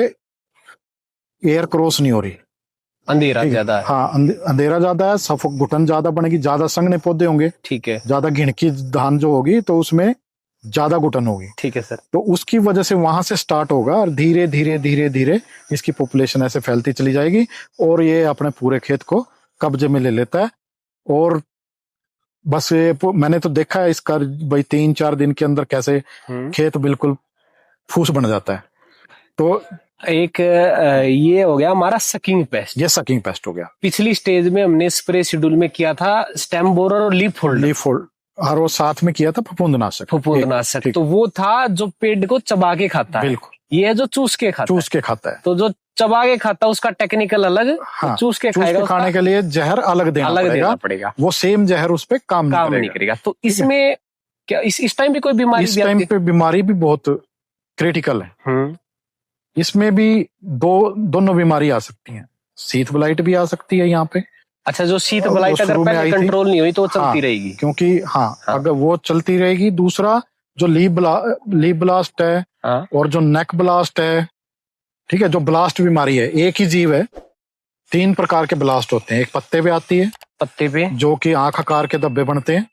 एयर क्रॉस नहीं हो रही, अंधेरा ज्यादा है। हाँ, अंधेरा ज्यादा है, घुटन ज्यादा बनेगी, ज्यादा संघने पौधे होंगे, ठीक है, ज्यादा घिणकी धान जो होगी, तो उसमें ज्यादा घुटन होगी। ठीक है सर। तो उसकी वजह से वहां से स्टार्ट होगा, और धीरे धीरे धीरे धीरे इसकी पॉपुलेशन ऐसे फैलती चली जाएगी, और ये अपने पूरे खेत को कब्जे में ले लेता है। और बस ये मैंने तो देखा है इसका भाई 3-4 दिन के अंदर कैसे खेत बिल्कुल फूस बन जाता है। तो एक ये हो गया हमारा सकिंग पेस्ट, ये सकिंग पेस्ट हो गया। पिछली स्टेज में हमने स्प्रे शेड्यूल में किया था स्टेम बोरर और लीफ होल्डर, और वो साथ में किया था फफूंदनाशक। तो वो था जो पेड़ को चबा के खाता है, बिल्कुल। ये है जो चूस के खाता है। तो जो चबा के खाता है उसका टेक्निकल अलग, हाँ, चूस के खाने के लिए जहर अलग देना पड़ेगा। वो सेम जहर उस पे काम नहीं करेगा। तो इसमें क्या इस टाइम पे कोई बीमारी, इस टाइम पे बीमारी भी बहुत क्रिटिकल है। इसमें भी दोनों बीमारी आ सकती हैं। शीत ब्लाइट भी आ सकती है यहाँ पे। अच्छा, जो शीत ब्लाइट अगर पहले कंट्रोल नहीं हुई तो वो चलती रहेगी, क्योंकि अगर वो चलती रहेगी। दूसरा जो लीफ ब्लास्ट है, और जो नेक ब्लास्ट है, ठीक है, जो ब्लास्ट बीमारी है, एक ही जीव है, 3 प्रकार के ब्लास्ट होते हैं। एक पत्ते पे आती है, पत्ते पे जो कि आंख आकार के धब्बे बनते हैं,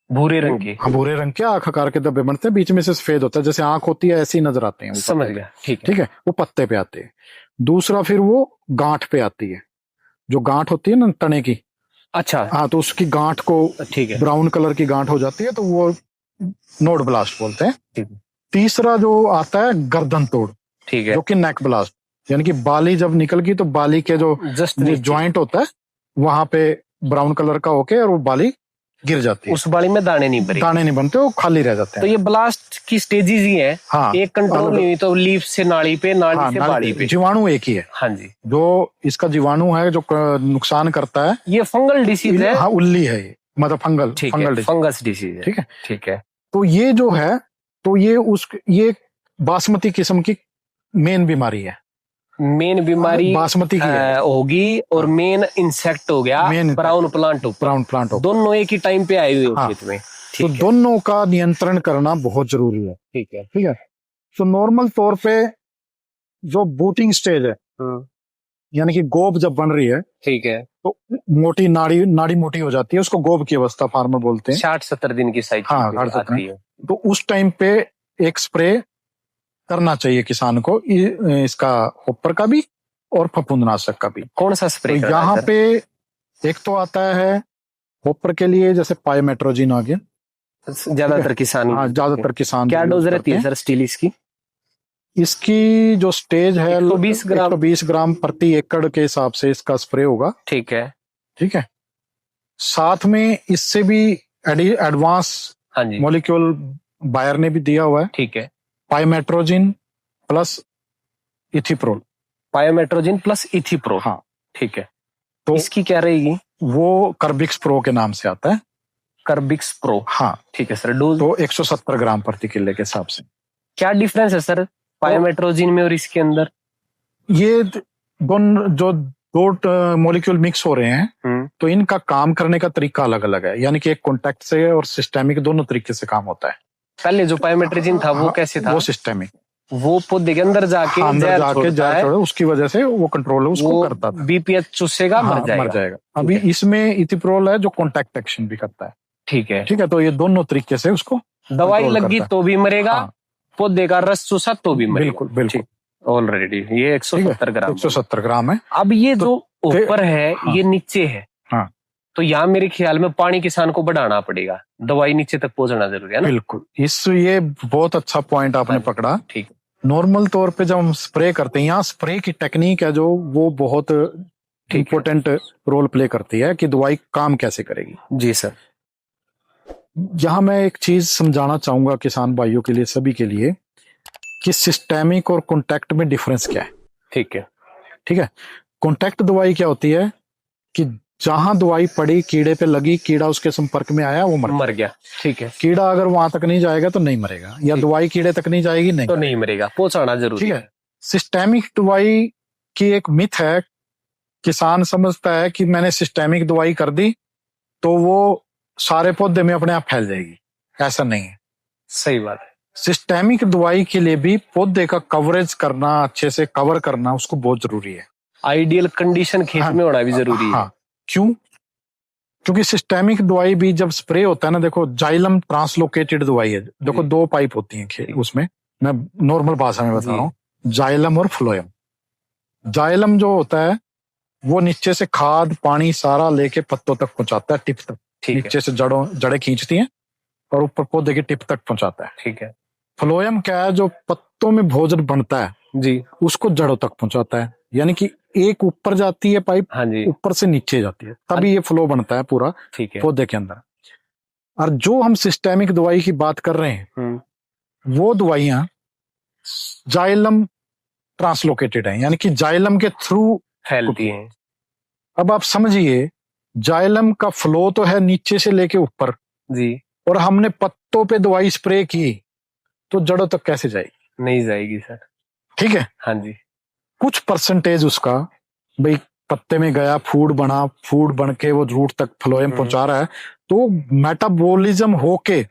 भूरे रंग के, हाँ भूरे रंग के आंख आकार के धब्बे बनते हैं, बीच में से सफेद होता है, जैसे आंख होती है ऐसे ही नजर आते हैं वो समझ पत्ते पे। गया, ठीक है। ठीक है, वो पत्ते पे आते हैं। दूसरा फिर वो गांठ पे आती है, जो गांठ होती है ना तने की, अच्छा, हाँ तो उसकी गांठ को ठीक है, ब्राउन कलर की गांठ हो जाती है, तो वो नोड ब्लास्ट बोलते हैं। ठीक है, तीसरा जो आता है गर्दन तोड़, ठीक है, जो कि नेक ब्लास्ट, यानी कि बाली जब निकल गई तो बाली के जो जस्ट नीचे ज्वाइंट होता है वहां पे ब्राउन कलर का होके और वो बाली गिर जाती है, उस बाली में दाने नहीं भरे, दाने नहीं बनते, वो खाली रह जाते तो हैं। ये ब्लास्ट की स्टेजेस ही है। हाँ, एक कंट्रोल अलग- नहीं हुई तो लीफ से नाड़ी पे, नाड़ी हाँ, से बाली पे। जीवाणु एक ही है, हाँ जी, जो इसका जीवाणु है जो नुकसान करता है। ये फंगल डिसीज है। हाँ उल्ली है ये, मतलब फंगल ठीक फंगल है, disease। फंगस डिसीज है। ठीक है, ठीक है, तो ये जो है, तो ये बासमती किस्म की मेन बीमारी है। मेन बीमारी बासमती की है, होगी, और मेन इंसेक्ट हो गया Main brown plant, brown plant हो। दोनों एक ही टाइम पे आए हुए हाँ। खेत में। तो ठीक है, दोनों का नियंत्रण करना बहुत जरूरी है। ठीक है, ठीक है, तो नॉर्मल तौर पे जो बूटिंग स्टेज है, यानी कि गोब जब बन रही है, ठीक है, तो मोटी नाड़ी मोटी हो जाती है, उसको गोब की अवस्था फार्मर बोलते हैं। 60-70 दिन की साइकिल हाँ, 60-70 आती है। तो उस टाइम पे एक स्प्रे करना चाहिए किसान को, इसका होपर का भी और फफूंदनाशक का भी। कौन सा स्प्रे तो यहाँ पे एक तो आता है होपर के लिए, जैसे पाइमेट्रोजिन आ गया, ज्यादातर किसान? हाँ ज्यादातर किसान क्या यूज डोज रहती करते है हैं। सर स्टीलिस की? इसकी जो स्टेज है 120 ग्राम प्रति एकड़ के हिसाब से इसका स्प्रे होगा। ठीक है, ठीक है, साथ में इससे भी एडवांस हाँ जी, मॉलिक्यूल बायर ने भी दिया हुआ है, ठीक है, पाइमेट्रोजिन प्लस इथिप्रोल। पायोमेट्रोजिन प्लस इथिप्रो। हाँ, ठीक है, तो इसकी क्या रहेगी? वो कर्बिक्स प्रो के नाम से आता है। कर्बिक्स प्रो। हाँ, ठीक है सर, डोज तो 170 ग्राम प्रति किले के हिसाब से। क्या डिफरेंस है सर पायोमेट्रोजिन में और इसके अंदर? ये दोनों जो दो मॉलिक्यूल मिक्स हो रहे हैं, तो इनका काम करने का तरीका अलग अलग है, यानी कि एक कॉन्टैक्ट से और सिस्टेमिक दोनों तरीके से काम होता है। पहले जो पायोमेट्रोजिन था वो कैसे था? वो सिस्टेमिक, वो पौधे के अंदर जाके अंदर जाके जहर छोड़े, उसकी वजह से वो कंट्रोल उसको करता था, बीपीएच चूसेगा, हाँ, मर जाएगा। अभी इसमें इथिप्रोल है जो कॉन्टैक्ट एक्शन भी करता है। ठीक है, ठीक है, तो ये दोनों तरीके से उसको दवाई control लगी करता है। तो भी मरेगा, हाँ, पौधे का रस चूसा तो भी मरेगा। बिल्कुल बिल्कुल। ऑलरेडी ये 170 ग्राम 170 ग्राम है। अब ये तो जो ऊपर है, हाँ, ये नीचे है, हाँ, तो यहाँ मेरे ख्याल में पानी किसान को बढ़ाना पड़ेगा, दवाई नीचे तक पहुंचाना जरूरी है ना? बिल्कुल, ये बहुत अच्छा पॉइंट आपने पकड़ा। ठीक, नॉर्मल तौर पे जब हम स्प्रे करते हैं, यहाँ स्प्रे की टेक्निक है जो वो बहुत इम्पोर्टेंट रोल प्ले करती है कि दवाई काम कैसे करेगी। जी सर। यहाँ मैं एक चीज समझाना चाहूंगा किसान भाइयों के लिए, सभी के लिए, कि सिस्टेमिक और कॉन्टैक्ट में डिफरेंस क्या है। ठीक है, ठीक है, कॉन्टैक्ट दवाई क्या होती है कि जहां दवाई पड़ी, कीड़े पे लगी, कीड़ा उसके संपर्क में आया, वो मर गया। ठीक है, कीड़ा अगर वहां तक नहीं जाएगा तो नहीं मरेगा, या दवाई कीड़े तक नहीं जाएगी नहीं तो नहीं मरेगा, पहुंचाना जरूरी। ठीक है, सिस्टेमिक दवाई की एक मिथ है, किसान समझता है कि मैंने सिस्टेमिक दवाई कर दी तो वो सारे पौधे में अपने आप फैल जाएगी, ऐसा नहीं है। सही बात है। सिस्टेमिक दवाई के लिए भी पौधे का कवरेज करना, अच्छे से कवर करना, उसको बहुत जरूरी है। आइडियल कंडीशन खेत में होना भी जरूरी है। हाँ, क्यों? क्योंकि सिस्टेमिक दवाई भी जब स्प्रे होता है ना, देखो जाइलम ट्रांसलोकेटेड दवाई है, देखो दो पाइप होती हैं उसमें, मैं नॉर्मल भाषा में बता रहा हूँ, जाइलम और फ्लोएम। जाइलम जो होता है वो नीचे से खाद पानी सारा लेके पत्तों तक पहुंचाता है, टिप तक, नीचे से जड़ें खींचती हैं और ऊपर पौधे की टिप तक पहुंचाता है। ठीक है, फ्लोएम क्या है, जो पत्तों में भोजन बनता है जी, उसको जड़ों तक पहुंचाता है, यानी कि एक ऊपर जाती है पाइप, हाँ जी, ऊपर से नीचे जाती है, तभी ये फ्लो बनता है पूरा ठीक है, पौधे के अंदर। और जो हम सिस्टेमिक दवाई की बात कर रहे हैं, वो दवाइयां जाइलम ट्रांसलोकेटेड हैं, यानी कि जाइलम के थ्रू फैलती हैं। अब आप समझिए, जाइलम का फ्लो तो है नीचे से लेके ऊपर जी, और हमने पत्तों पे दवाई स्प्रे की तो जड़ों तक कैसे जाएगी? नहीं जाएगी सर। ठीक है, हाँ जी, कुछ परसेंटेज उसका भाई पत्ते में गया, फूड बना, फूड बन के वो रूट तक फ्लोएम पहुंचा रहा है, तो मेटाबॉलिज्म होके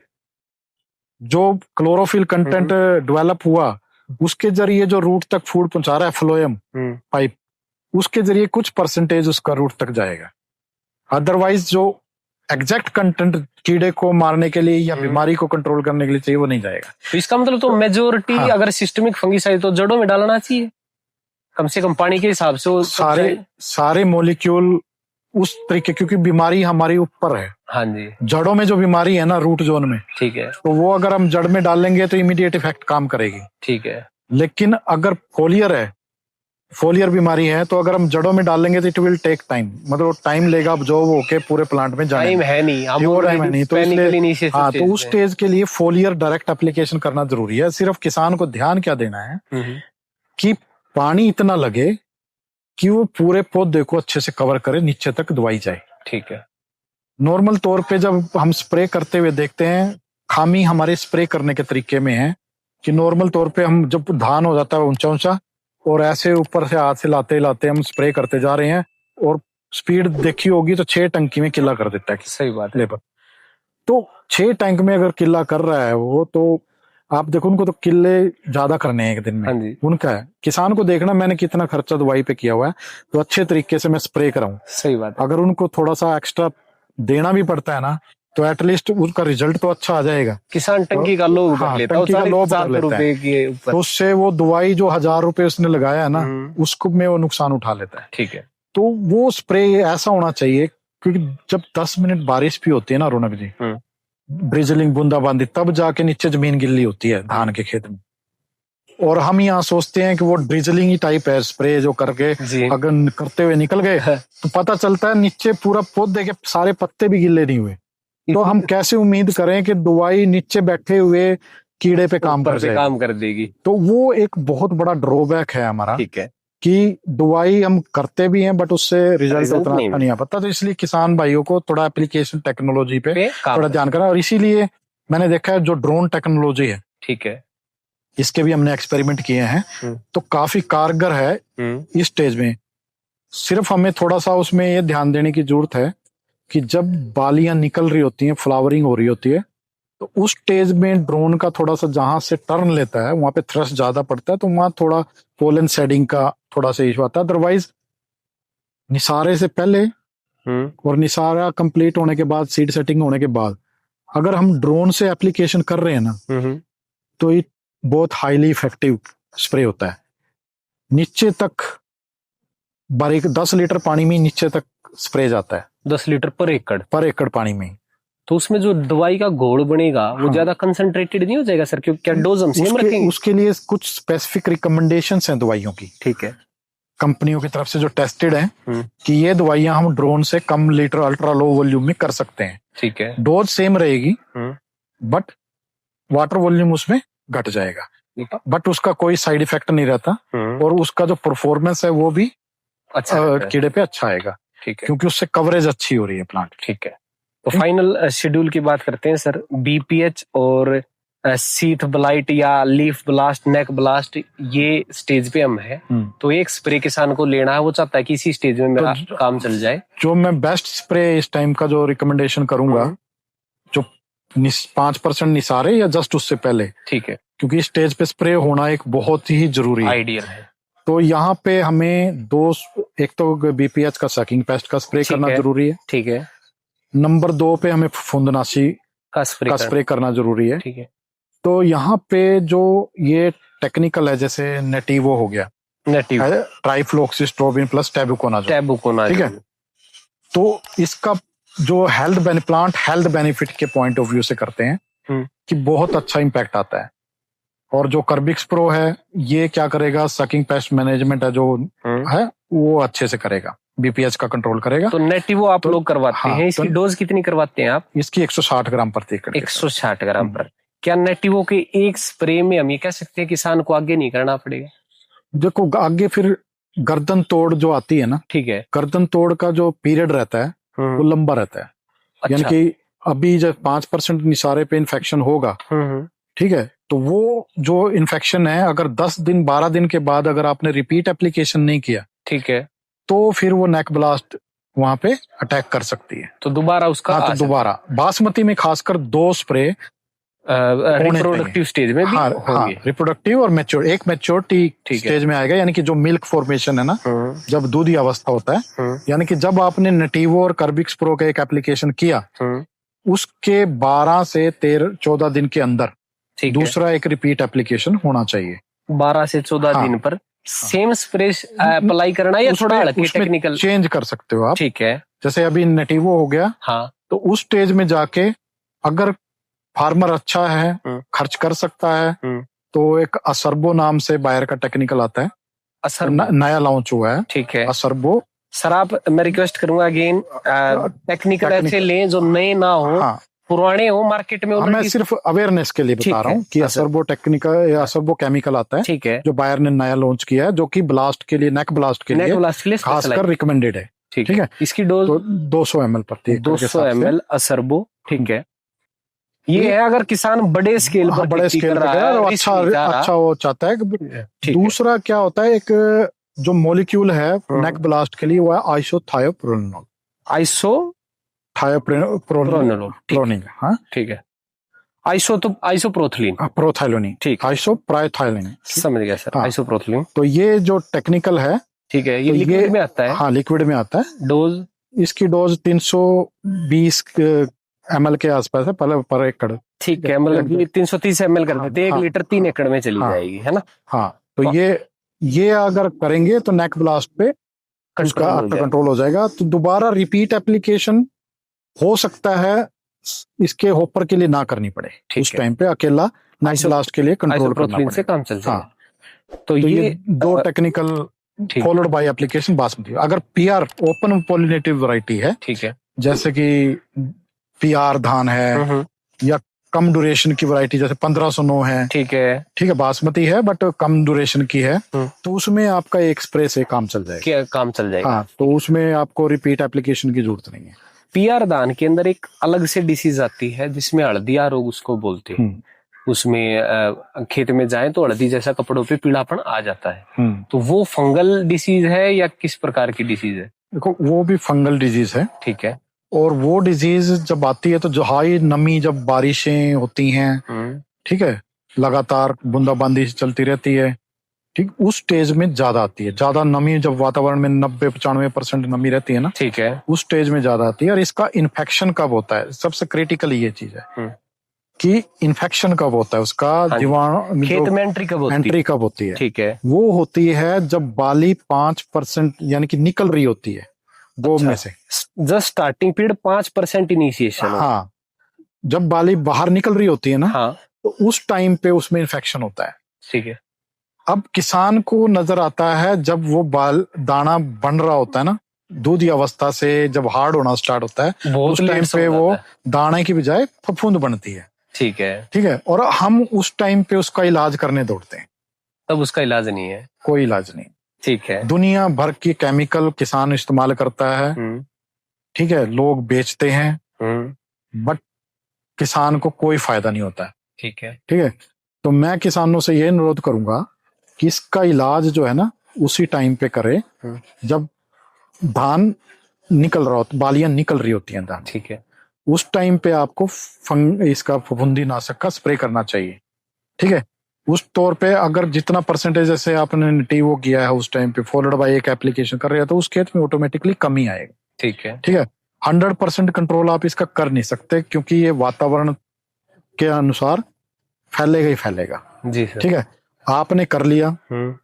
जो क्लोरोफिल कंटेंट डेवलप हुआ, उसके जरिए जो रूट तक फूड पहुंचा रहा है फ्लोएम पाइप, उसके जरिए कुछ परसेंटेज उसका रूट तक जाएगा। अदरवाइज जो एग्जैक्ट कंटेंट कीड़े को मारने के लिए या बीमारी को कंट्रोल करने के लिए चाहिए वो नहीं जाएगा। तो इसका मतलब तो मेजोरिटी हाँ। अगर सिस्टमिक फंगिसाइड तो जड़ों में डालना चाहिए कम से कम पानी के हिसाब से। वो सारे मॉलिक्यूल उस तरीके, क्योंकि बीमारी हमारी ऊपर है। हाँ जी। जड़ों में जो बीमारी है ना, रूट जोन में, ठीक है, तो वो अगर हम जड़ में डालेंगे तो इमीडिएट इफेक्ट काम करेगी। ठीक है। लेकिन अगर फोलियर बीमारी है तो अगर हम जड़ों में डालेंगे तो इट विल टेक टाइम, मतलब टाइम लेगा जो वो होके पूरे प्लांट में जाने। टाइम है नहीं, वो टाइम है नहीं, तो इसलिए हाँ, तो उस स्टेज के लिए फोलियर डायरेक्ट एप्लीकेशन करना जरूरी है। सिर्फ किसान को ध्यान क्या देना है कि पानी इतना लगे कि वो पूरे पौधे को अच्छे से कवर करे, नीचे तक दवाई जाए। ठीक है। नॉर्मल तौर पे जब हम स्प्रे करते हुए देखते हैं, खामी हमारे स्प्रे करने के तरीके में है कि नॉर्मल तौर पे हम जब धान हो जाता है ऊंचा ऊंचा और ऐसे ऊपर से हाथ से लाते लाते हम स्प्रे करते जा रहे हैं और स्पीड देखी होगी तो 6 टंकी में किला कर देता है। सही बात है। लेबर तो 6 टैंक में अगर किला कर रहा है वो, तो आप देखो उनको तो किले ज्यादा करने हैं एक दिन में। हाँ जी। उनका है, किसान को देखना मैंने कितना खर्चा दवाई पे किया हुआ है तो अच्छे तरीके से मैं स्प्रे कराऊं। सही बात है। अगर उनको थोड़ा सा एक्स्ट्रा देना भी पड़ता है ना तो एटलीस्ट उसका रिजल्ट तो अच्छा आ जाएगा। किसान टंकी का लोभ हाँ, लेता है, टंकी का लोभ कर लेता है। के ऊपर तो उससे वो दवाई जो 1000 रुपए उसने लगाया है ना, उसको में वो नुकसान उठा लेता है। ठीक है। तो वो स्प्रे ऐसा होना चाहिए, क्योंकि जब 10 मिनट बारिश भी होती है ना रौनक जी, ड्रिजलिंग बूंदाबांदी, तब जाके नीचे जमीन गिल्ली होती है धान के खेत में। और हम यहाँ सोचते हैं कि वो ड्रिजलिंग ही टाइप है, स्प्रे जो करके अगर करते हुए निकल गए तो पता चलता है नीचे पूरा पौधे के सारे पत्ते भी गिले नहीं हुए। तो हम कैसे उम्मीद करें कि दवाई नीचे बैठे हुए कीड़े पे काम कर देगी। तो वो एक बहुत बड़ा ड्रॉबैक है हमारा। ठीक है कि दवाई हम करते भी हैं बट उससे रिजल्ट उतना अच्छा नहीं आ पाता। तो इसलिए किसान भाइयों को थोड़ा एप्लीकेशन टेक्नोलॉजी पे थोड़ा ध्यान करना। और इसीलिए मैंने देखा है जो ड्रोन टेक्नोलॉजी है, ठीक है, इसके भी हमने एक्सपेरिमेंट किए हैं तो काफी कारगर है इस स्टेज में। सिर्फ हमें थोड़ा सा उसमें ये ध्यान देने की जरूरत है कि जब बालियां निकल रही होती हैं, फ्लावरिंग हो रही होती है, तो उस स्टेज में ड्रोन का थोड़ा सा जहां से टर्न लेता है वहां पे थ्रस्ट ज्यादा पड़ता है, तो वहां थोड़ा पोलन शेडिंग का थोड़ा सा इशू आता है। अदरवाइज निसारे से पहले और निसारा कंप्लीट होने के बाद, सीड सेटिंग होने के बाद अगर हम ड्रोन से एप्लीकेशन कर रहे हैं ना, तो ये बहुत हाईली इफेक्टिव स्प्रे होता है। नीचे तक बारीक 10 लीटर पानी में नीचे तक स्प्रे जाता है। 10 लीटर पर एकड़ पानी में। तो उसमें जो दवाई का घोल बनेगा वो ज्यादा कंसंट्रेटेड नहीं हो जाएगा सर? क्योंकि क्या डोज हम सेम रखेंगे? उसके लिए कुछ स्पेसिफिक रिकमेंडेशंस हैं दवाइयों की। ठीक है, कंपनियों की तरफ से जो टेस्टेड है कि ये दवाइयां हम ड्रोन से कम लीटर अल्ट्रा लो वॉल्यूम में कर सकते हैं। ठीक है, डोज सेम रहेगी बट वाटर वॉल्यूम उसमें घट जाएगा, बट उसका कोई साइड इफेक्ट नहीं रहता और उसका जो परफॉर्मेंस है वो भी अच्छा कीड़े पे अच्छा आएगा। ठीक है, क्योंकि उससे कवरेज अच्छी हो रही है प्लांट। ठीक है, तो फाइनल शेड्यूल की बात करते हैं सर। बीपीएच और सीथ ब्लाइट या लीफ ब्लास्ट, नेक ब्लास्ट, ये स्टेज पे हम है तो एक स्प्रे किसान को लेना है, वो चाहता है कि इसी स्टेज में मेरा काम चल जाए। जो मैं बेस्ट स्प्रे इस टाइम का जो रिकमेंडेशन करूंगा, जो 5% निसारे या जस्ट उससे पहले। ठीक है, क्योंकि स्टेज पे स्प्रे होना एक बहुत ही जरूरी आइडियल है। तो यहाँ पे हमें एक तो बीपीएच का सकिंग पेस्ट का स्प्रे करना जरूरी है। ठीक है, नंबर 2 पे हमें फुंदनाशी का स्प्रे करना जरूरी है। ठीक है, तो यहाँ पे जो ये टेक्निकल है, जैसे नेटिवो हो गया, ट्राइफ्लोक्सिस्ट्रोबिन प्लस टैबुकोनाजोल, ठीक है, तो इसका जो प्लांट हेल्थ बेनिफिट के पॉइंट ऑफ व्यू से करते हैं कि बहुत अच्छा इम्पैक्ट आता है। और जो कार्बिक्स प्रो है ये क्या करेगा, सकिंग पेस्ट मैनेजमेंट है जो है वो अच्छे से करेगा, बीपीएच का कंट्रोल करेगा। तो नेटिवो आप लोग करवाते हैं, इसकी डोज कितनी करवाते हैं आप? इसकी 160 ग्राम प्रति एकड़। 160 ग्राम पर। क्या नेटिवो के एक स्प्रे में हम ये कह सकते हैं किसान को आगे नहीं करना पड़ेगा? देखो आगे फिर गर्दन तोड़ जो आती है ना, ठीक है, गर्दन तोड़ का जो पीरियड रहता है वो लंबा रहता है। अच्छा। यानी कि अभी जब 5% निसारे पे इन्फेक्शन होगा, ठीक है, तो वो जो इन्फेक्शन है अगर 10 दिन 12 दिन के बाद अगर आपने रिपीट एप्लीकेशन नहीं किया, ठीक है, तो फिर वो नेक ब्लास्ट वहां पे अटैक कर सकती है। तो दोबारा उसका तो दोबारा बासमती में खासकर 2 स्प्रे रिप्रोडक्टिव स्टेज में भी हाँ होंगे। रिप्रोडक्टिव और मैच्योर, एक मैच्योरिटी ठीक है। स्टेज में आएगा, यानी कि जो मिल्क फॉर्मेशन है ना, जब दूधी अवस्था होता है, यानी कि जब आपने नटीवो और कार्बिक्स प्रो का एक एप्लीकेशन किया, उसके 12 से 14 दिन के अंदर दूसरा एक रिपीट एप्लीकेशन होना चाहिए। 12 से 14 दिन पर सेम स्प्रे अप्लाई करना या थोड़ा हल्के टेक्निकल चेंज कर सकते हो आप। ठीक है। जैसे अभी नटीवो हो गया, हाँ, तो उस स्टेज में जाके अगर फार्मर अच्छा है, खर्च कर सकता है, तो एक असर्बो नाम से बायर का टेक्निकल आता है, नया लॉन्च हुआ है। ठीक है। असर्बो। सर आप, मैं रिक्वेस्ट करूंगा अगेन, टेक्निकल ऐसे लें जो नए ना हो, पुराने हो मार्केट में। मैं सिर्फ अवेयरनेस के लिए बता रहा हूँ कि असर्बो टेक्निकल या असर्बो केमिकल आता है, ठीक है, जो बायर ने नया लॉन्च किया है, जो कि ब्लास्ट के लिए, नेक ब्लास्ट के लिए खासकर रिकमेंडेड है। ठीक है। इसकी डोज 200 ml प्रति 200 ml असर्बो। ठीक है। ये है अगर किसान बड़े स्केल पर कर रहा है और अच्छा वो चाहता है। दूसरा क्या होता है, एक जो मॉलिक्यूल है नेक ब्लास्ट के लिए, वो है आइसोथायोप्रोनोल। आइसोथायोप्रोनोल। हाँ, ठीक है। आइसोप्रोथिलीन, प्रोथाइलोनी, ठीक, आइसोप्राइथाइलिन। समझ गया सर। आइसोप्रोथिलीन। तो ये जो टेक्निकल है, ठीक है, ये लिक्विड में आता है। हाँ, लिक्विड में आता है। डोज, इसकी डोज 320 ml के आसपास है पर एकड़। ठीक है, मतलब 330 ml कर देते, 1 लीटर 3 एकड़ में चली जाएगी, है ना। हाँ, तो ये अगर करेंगे तो नेक ब्लास्ट पे उसका कंट्रोल हो जाएगा। तो दोबारा रिपीट एप्लीकेशन हो सकता है इसके होपर के लिए ना करनी पड़े, उस टाइम पे अकेला नेक ब्लास्ट के लिए कंट्रोल करना पड़े, से काम चल जाएगा। हाँ, तो ये दो technical followed by application basmati. अगर पीआर ओपन पॉलिनेटिव वैरायटी है, ठीक है, जैसे कि पीआर धान है, या कम ड्यूरेशन की वैरायटी जैसे 1509 है, ठीक है, बासमती है बट कम ड्यूरेशन की है, तो उसमें आपका एक स्प्रे से काम चल जाएगा, काम चल जाएगा। हाँ, तो उसमें आपको रिपीट एप्लीकेशन की जरूरत नहीं है। पीआर धान के अंदर एक अलग से डिसीज आती है जिसमें हल्दिया रोग उसको बोलते हैं। उसमें खेत में जाएं तो हल्दी जैसा कपड़ों पे पीलापन आ जाता है। तो वो फंगल डिसीज है या किस प्रकार की डिसीज है? देखो, वो भी फंगल डिजीज है, ठीक है। और वो डिजीज जब आती है तो जो हाई नमी, जब बारिशें होती हैं, ठीक है, लगातार बूंदाबांदी चलती रहती है, ठीक, उस स्टेज में ज्यादा आती है। ज्यादा नमी जब वातावरण में 90-95% नमी रहती है ना, ठीक है, उस स्टेज में ज्यादा आती है। और इसका इन्फेक्शन कब होता है, सबसे क्रिटिकल ये चीज है कि इन्फेक्शन कब होता है, उसका जीवाणु खेत में एंट्री कब होती है, ठीक है, वो होती है जब बाली 5% यानी कि निकल रही होती है गोब में से। Just starting period 5% initiation. हाँ, जब बाली बाहर निकल रही होती है ना, हाँ, तो उस टाइम पे उसमें इन्फेक्शन होता है, ठीक है। अब किसान को नजर आता है जब वो दाना बन रहा होता है ना, दूधी अवस्था से जब हार्ड होना स्टार्ट होता है, उस टाइम पे वो दाने की बजाय फफूंद बनती है, ठीक है, और हम उस टाइम पे उसका इलाज करने दौड़ते हैं। तब उसका इलाज नहीं है, कोई इलाज नहीं, ठीक है। दुनिया भर की केमिकल किसान इस्तेमाल करता है, ठीक है, लोग बेचते हैं, बट किसान को कोई फायदा नहीं होता है, ठीक है। तो मैं किसानों से ये अनुरोध करूंगा कि इसका इलाज जो है ना उसी टाइम पे करे जब धान निकल रहा होता, बालियां निकल रही होती हैं धान, ठीक है, उस टाइम पे आपको इसका फफूंदीनाशक का स्प्रे करना चाहिए, ठीक है। उस तौर पे अगर जितना परसेंटेज जैसे आपने नटीवो किया है उस टाइम पे फॉलोड बाय एक एप्लीकेशन कर रहे हैं, तो उस खेत में ऑटोमेटिकली कमी आएगी, ठीक है। 100% कंट्रोल आप इसका कर नहीं सकते, क्योंकि ये वातावरण के अनुसार फैलेगा ही फैलेगा, जी सर, ठीक है। आपने कर लिया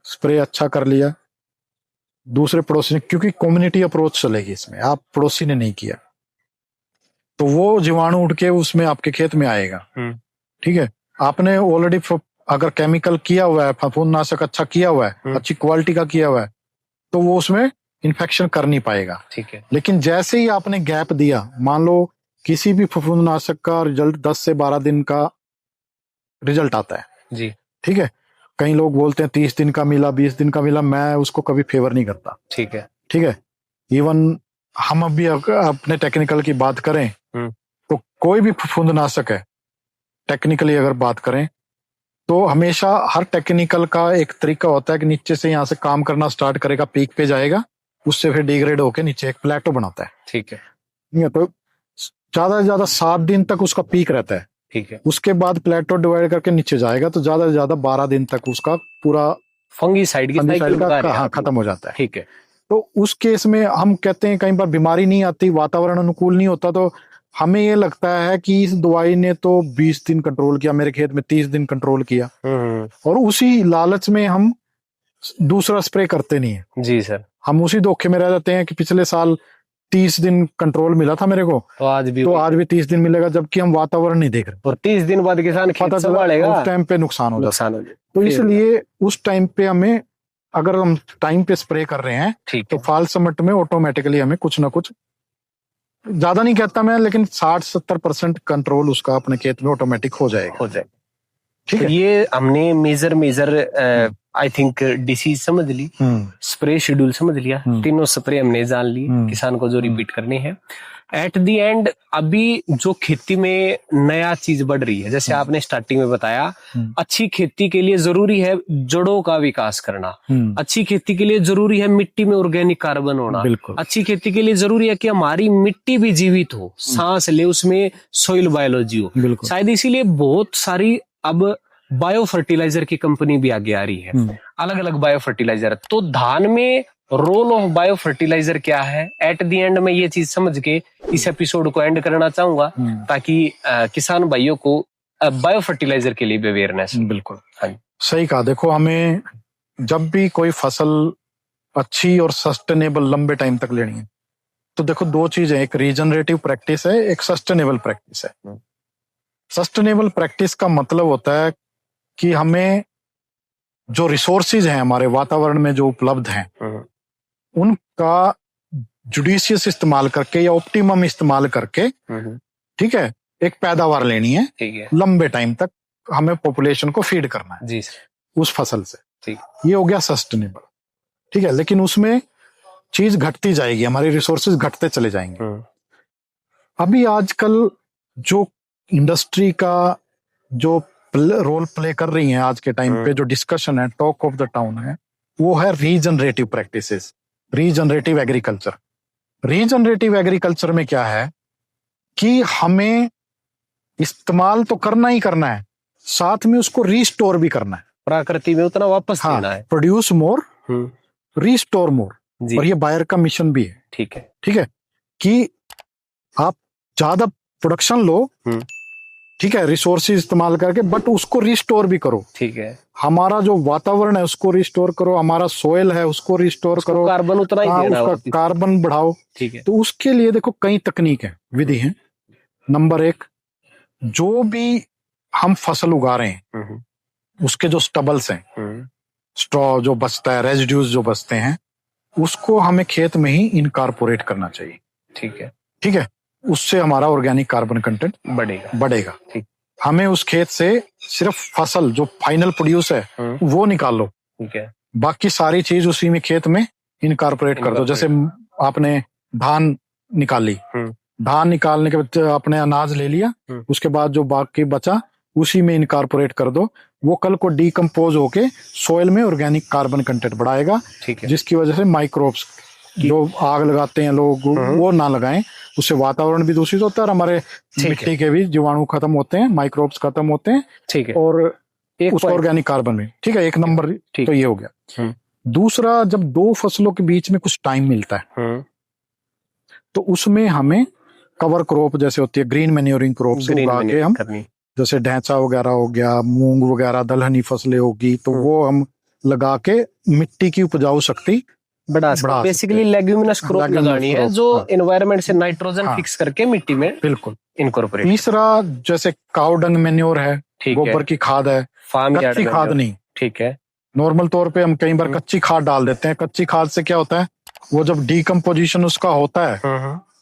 स्प्रे, अच्छा कर लिया, दूसरे पड़ोसी ने, क्योंकि कम्युनिटी अप्रोच चलेगी इसमें, आप पड़ोसी ने नहीं किया तो वो जीवाणु उठ के उसमें आपके खेत में आएगा, ठीक है। आपने ऑलरेडी अगर केमिकल किया हुआ है, फफूंदनाशक अच्छा किया हुआ है, अच्छी क्वालिटी का किया हुआ है, तो वो उसमें इन्फेक्शन कर नहीं पाएगा, ठीक है। लेकिन जैसे ही आपने गैप दिया, मान लो किसी भी फफूंदनाशक का रिजल्ट 10 से 12 दिन का रिजल्ट आता है, जी, ठीक है। कई लोग बोलते हैं 30 दिन का मिला, 20 दिन का मिला, मैं उसको कभी फेवर नहीं करता, ठीक है। इवन हम अभी अपने टेक्निकल की बात करें तो कोई भी फफूंदनाशक है, टेक्निकली अगर बात करें तो हमेशा हर टेक्निकल का एक तरीका होता है कि नीचे से यहाँ से काम करना स्टार्ट करेगा, पीक पे जाएगा, उससे फिर डिग्रेड होके नीचे एक प्लेटो बनाता है, ठीक है। तो ज्यादा से ज्यादा 7 दिन तक उसका पीक रहता है, ठीक है। उसके बाद प्लेटो डिवाइड करके नीचे जाएगा, तो ज्यादा से ज्यादा 12 दिन तक उसका पूरा फंगीसाइड की फंगिसाइड साइकिल बता रहे हैं हाँ, आप। खत्म हो जाता है। ठीक है। तो उस केस में हम कहते हैं कई बार बीमारी नहीं आती, वातावरण अनुकूल नहीं होता, तो हमें ये लगता है कि इस दवाई ने तो 20 दिन कंट्रोल किया, मेरे खेत में 30 दिन कंट्रोल किया, और उसी लालच में हम दूसरा स्प्रे करते नहीं है। जी सर। हम उसी धोखे में रह जाते हैं कि पिछले साल 30 दिन कंट्रोल मिला था मेरे को, तो आज भी 30 दिन मिलेगा, जबकि हम वातावरण नहीं देख रहे। और 30 दिन बाद किसान खेत पता चला संभालेगा, उस टाइम पे नुकसान हो जाता नुकसान हो है। जाए। तो इसलिए उस टाइम पे हमें, अगर हम टाइम पे स्प्रे कर रहे हैं, ठीक तो है। फाल समट में ऑटोमेटिकली हमें कुछ ना कुछ, ज्यादा नहीं कहता मैं, लेकिन 60-70% कंट्रोल उसका अपने खेत में ऑटोमेटिक हो जाएगा। हो जाए। ठीक तो है। ये हमने मेजर आई थिंक डिसीज समझ ली, स्प्रे शेड्यूल समझ लिया, तीनों स्प्रे हमने जान ली किसान को जो रिपीट करनी है। एट द एंड अभी जो खेती में नया चीज बढ़ रही है, जैसे आपने स्टार्टिंग में बताया, अच्छी खेती के लिए जरूरी है जड़ों का विकास करना, अच्छी खेती के लिए जरूरी है मिट्टी में ऑर्गेनिक कार्बन होना, अच्छी खेती के लिए जरूरी है कि हमारी मिट्टी भी जीवित हो, सांस ले, उसमें सोइल बायोलॉजी हो। शायद इसीलिए बहुत सारी अब बायो फर्टिलाइजर की कंपनी भी आगे आ रही है, अलग अलग बायो फर्टिलाइजर। तो धान में रोल ऑफ बायो फर्टिलाइजर क्या है, एट द एंड में ये चीज समझ के इस एपिसोड को एंड करना चाहूंगा, ताकि किसान भाइयों को बायो फर्टिलाइजर के लिए भी अवेयरनेस। बिल्कुल सही कहा। देखो, हमें जब भी कोई फसल अच्छी और सस्टेनेबल लंबे टाइम तक लेनी है, तो देखो दो चीजें, एक रीजनरेटिव प्रैक्टिस है, एक सस्टेनेबल प्रैक्टिस है। सस्टेनेबल प्रैक्टिस का मतलब होता है कि हमें जो रिसोर्सेज हैं हमारे वातावरण में जो उपलब्ध हैं, उनका जुडिशियस इस्तेमाल करके या ऑप्टिमम इस्तेमाल करके, ठीक है, एक पैदावार लेनी है, ठीक है, लंबे टाइम तक हमें पॉपुलेशन को फीड करना है जी उस फसल से। ठीक, ये हो गया सस्टेनेबल। ठीक है, लेकिन उसमें चीज घटती जाएगी, हमारे रिसोर्सेज घटते चले जाएंगे। अभी आजकल जो इंडस्ट्री का जो रोल प्ले कर रही है आज के टाइम पे, जो डिस्कशन है, टॉक ऑफ द टाउन है, वो है regenerative practices, regenerative agriculture. Regenerative agriculture में क्या है कि हमें इस्तेमाल तो करना ही करना है, साथ में उसको रीस्टोर भी करना है, प्रकृति में उतना वापस देना है। प्रोड्यूस मोर, रीस्टोर मोर, और ये बायर का मिशन भी है। ठीक है, ठीक है, कि आप ज्यादा प्रोडक्शन लो, ठीक है, रिसोर्सेज इस्तेमाल करके, बट उसको रिस्टोर भी करो। ठीक है, हमारा जो वातावरण है उसको रिस्टोर करो, हमारा सोयल है उसको रिस्टोर करो, कार्बन उतना ही देना, उसका कार्बन बढ़ाओ। ठीक है, तो उसके लिए देखो कई तकनीक है, विधि है। नंबर एक, जो भी हम फसल उगा रहे हैं उसके जो स्टबल्स हैं, स्ट्रॉ जो बचता है, रेजिड्यूज जो बचते हैं, उसको हमें खेत में ही इनकॉर्पोरेट करना चाहिए। ठीक है, ठीक है, उससे हमारा ऑर्गेनिक कार्बन कंटेंट बढ़ेगा। ठीक, हमें उस खेत से सिर्फ फसल जो फाइनल प्रोड्यूस है वो निकाल लो। ठीक है, बाकी सारी चीज उसी में खेत में इनकॉर्पोरेट कर दो। जैसे आपने धान निकाल ली, धान निकालने के बाद आपने अनाज ले लिया, उसके बाद जो बाकी बचा उसी में इनकॉर्पोरेट कर दो। वो कल को डीकम्पोज होके सोइल में ऑर्गेनिक कार्बन कंटेंट बढ़ाएगा, जिसकी वजह से माइक्रोब्स जो आग लगाते हैं लोग वो ना लगाएं, उससे वातावरण भी दूषित होता है और हमारे मिट्टी के भी जीवाणु खत्म होते हैं, माइक्रोब्स खत्म होते हैं। ठीक है, और उसका ऑर्गेनिक कार्बन भी। ठीक है, एक नंबर तो ये हो गया। दूसरा, जब दो फसलों के बीच में कुछ टाइम मिलता है तो उसमें हमें कवर क्रॉप जैसे होती है, ग्रीन मैन्योरिंग क्रॉप से उगा के हम, जैसे ढैंचा वगैरह हो गया, मूंग वगैरह, दलहनी फसलें होगी, तो वो हम लगा के मिट्टी की उपजाऊ शक्ति बढ़ा बेसिकली लेग्यूमिनस क्रॉप लगानी है जो एनवायरनमेंट से नाइट्रोजन फिक्स करके मिट्टी में बिल्कुल इनकॉर्पोरेट। तीसरा, जैसे काउ डंग मैन्योर है, गोबर की खाद है, कच्ची खाद नहीं। ठीक है, नॉर्मल तौर पे हम कई बार कच्ची खाद डाल देते हैं। कच्ची खाद से क्या होता है, वो जब डीकम्पोजिशन उसका होता है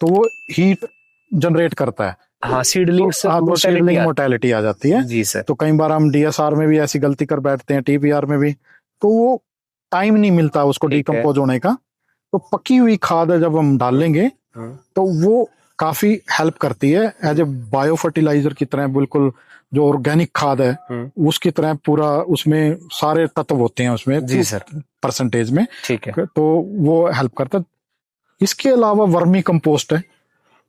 तो वो हीट जनरेट करता है। हाँ, सीडलिंग्स मोर्टेलिटी आ जाती है जी सर। तो कई बार हम डीएसआर में भी ऐसी गलती कर बैठते हैं, टीपीआर में भी, तो वो टाइम नहीं मिलता उसको डीकम्पोज होने का। तो पकी हुई खाद जब हम डालेंगे तो वो काफी हेल्प करती है, एज ए बायो फर्टिलाइजर की तरह, बिल्कुल जो ऑर्गेनिक खाद है उसकी तरह, पूरा उसमें सारे तत्व होते हैं उसमें जी सर परसेंटेज में। ठीक है, तो वो हेल्प करता है। इसके अलावा वर्मी कंपोस्ट है।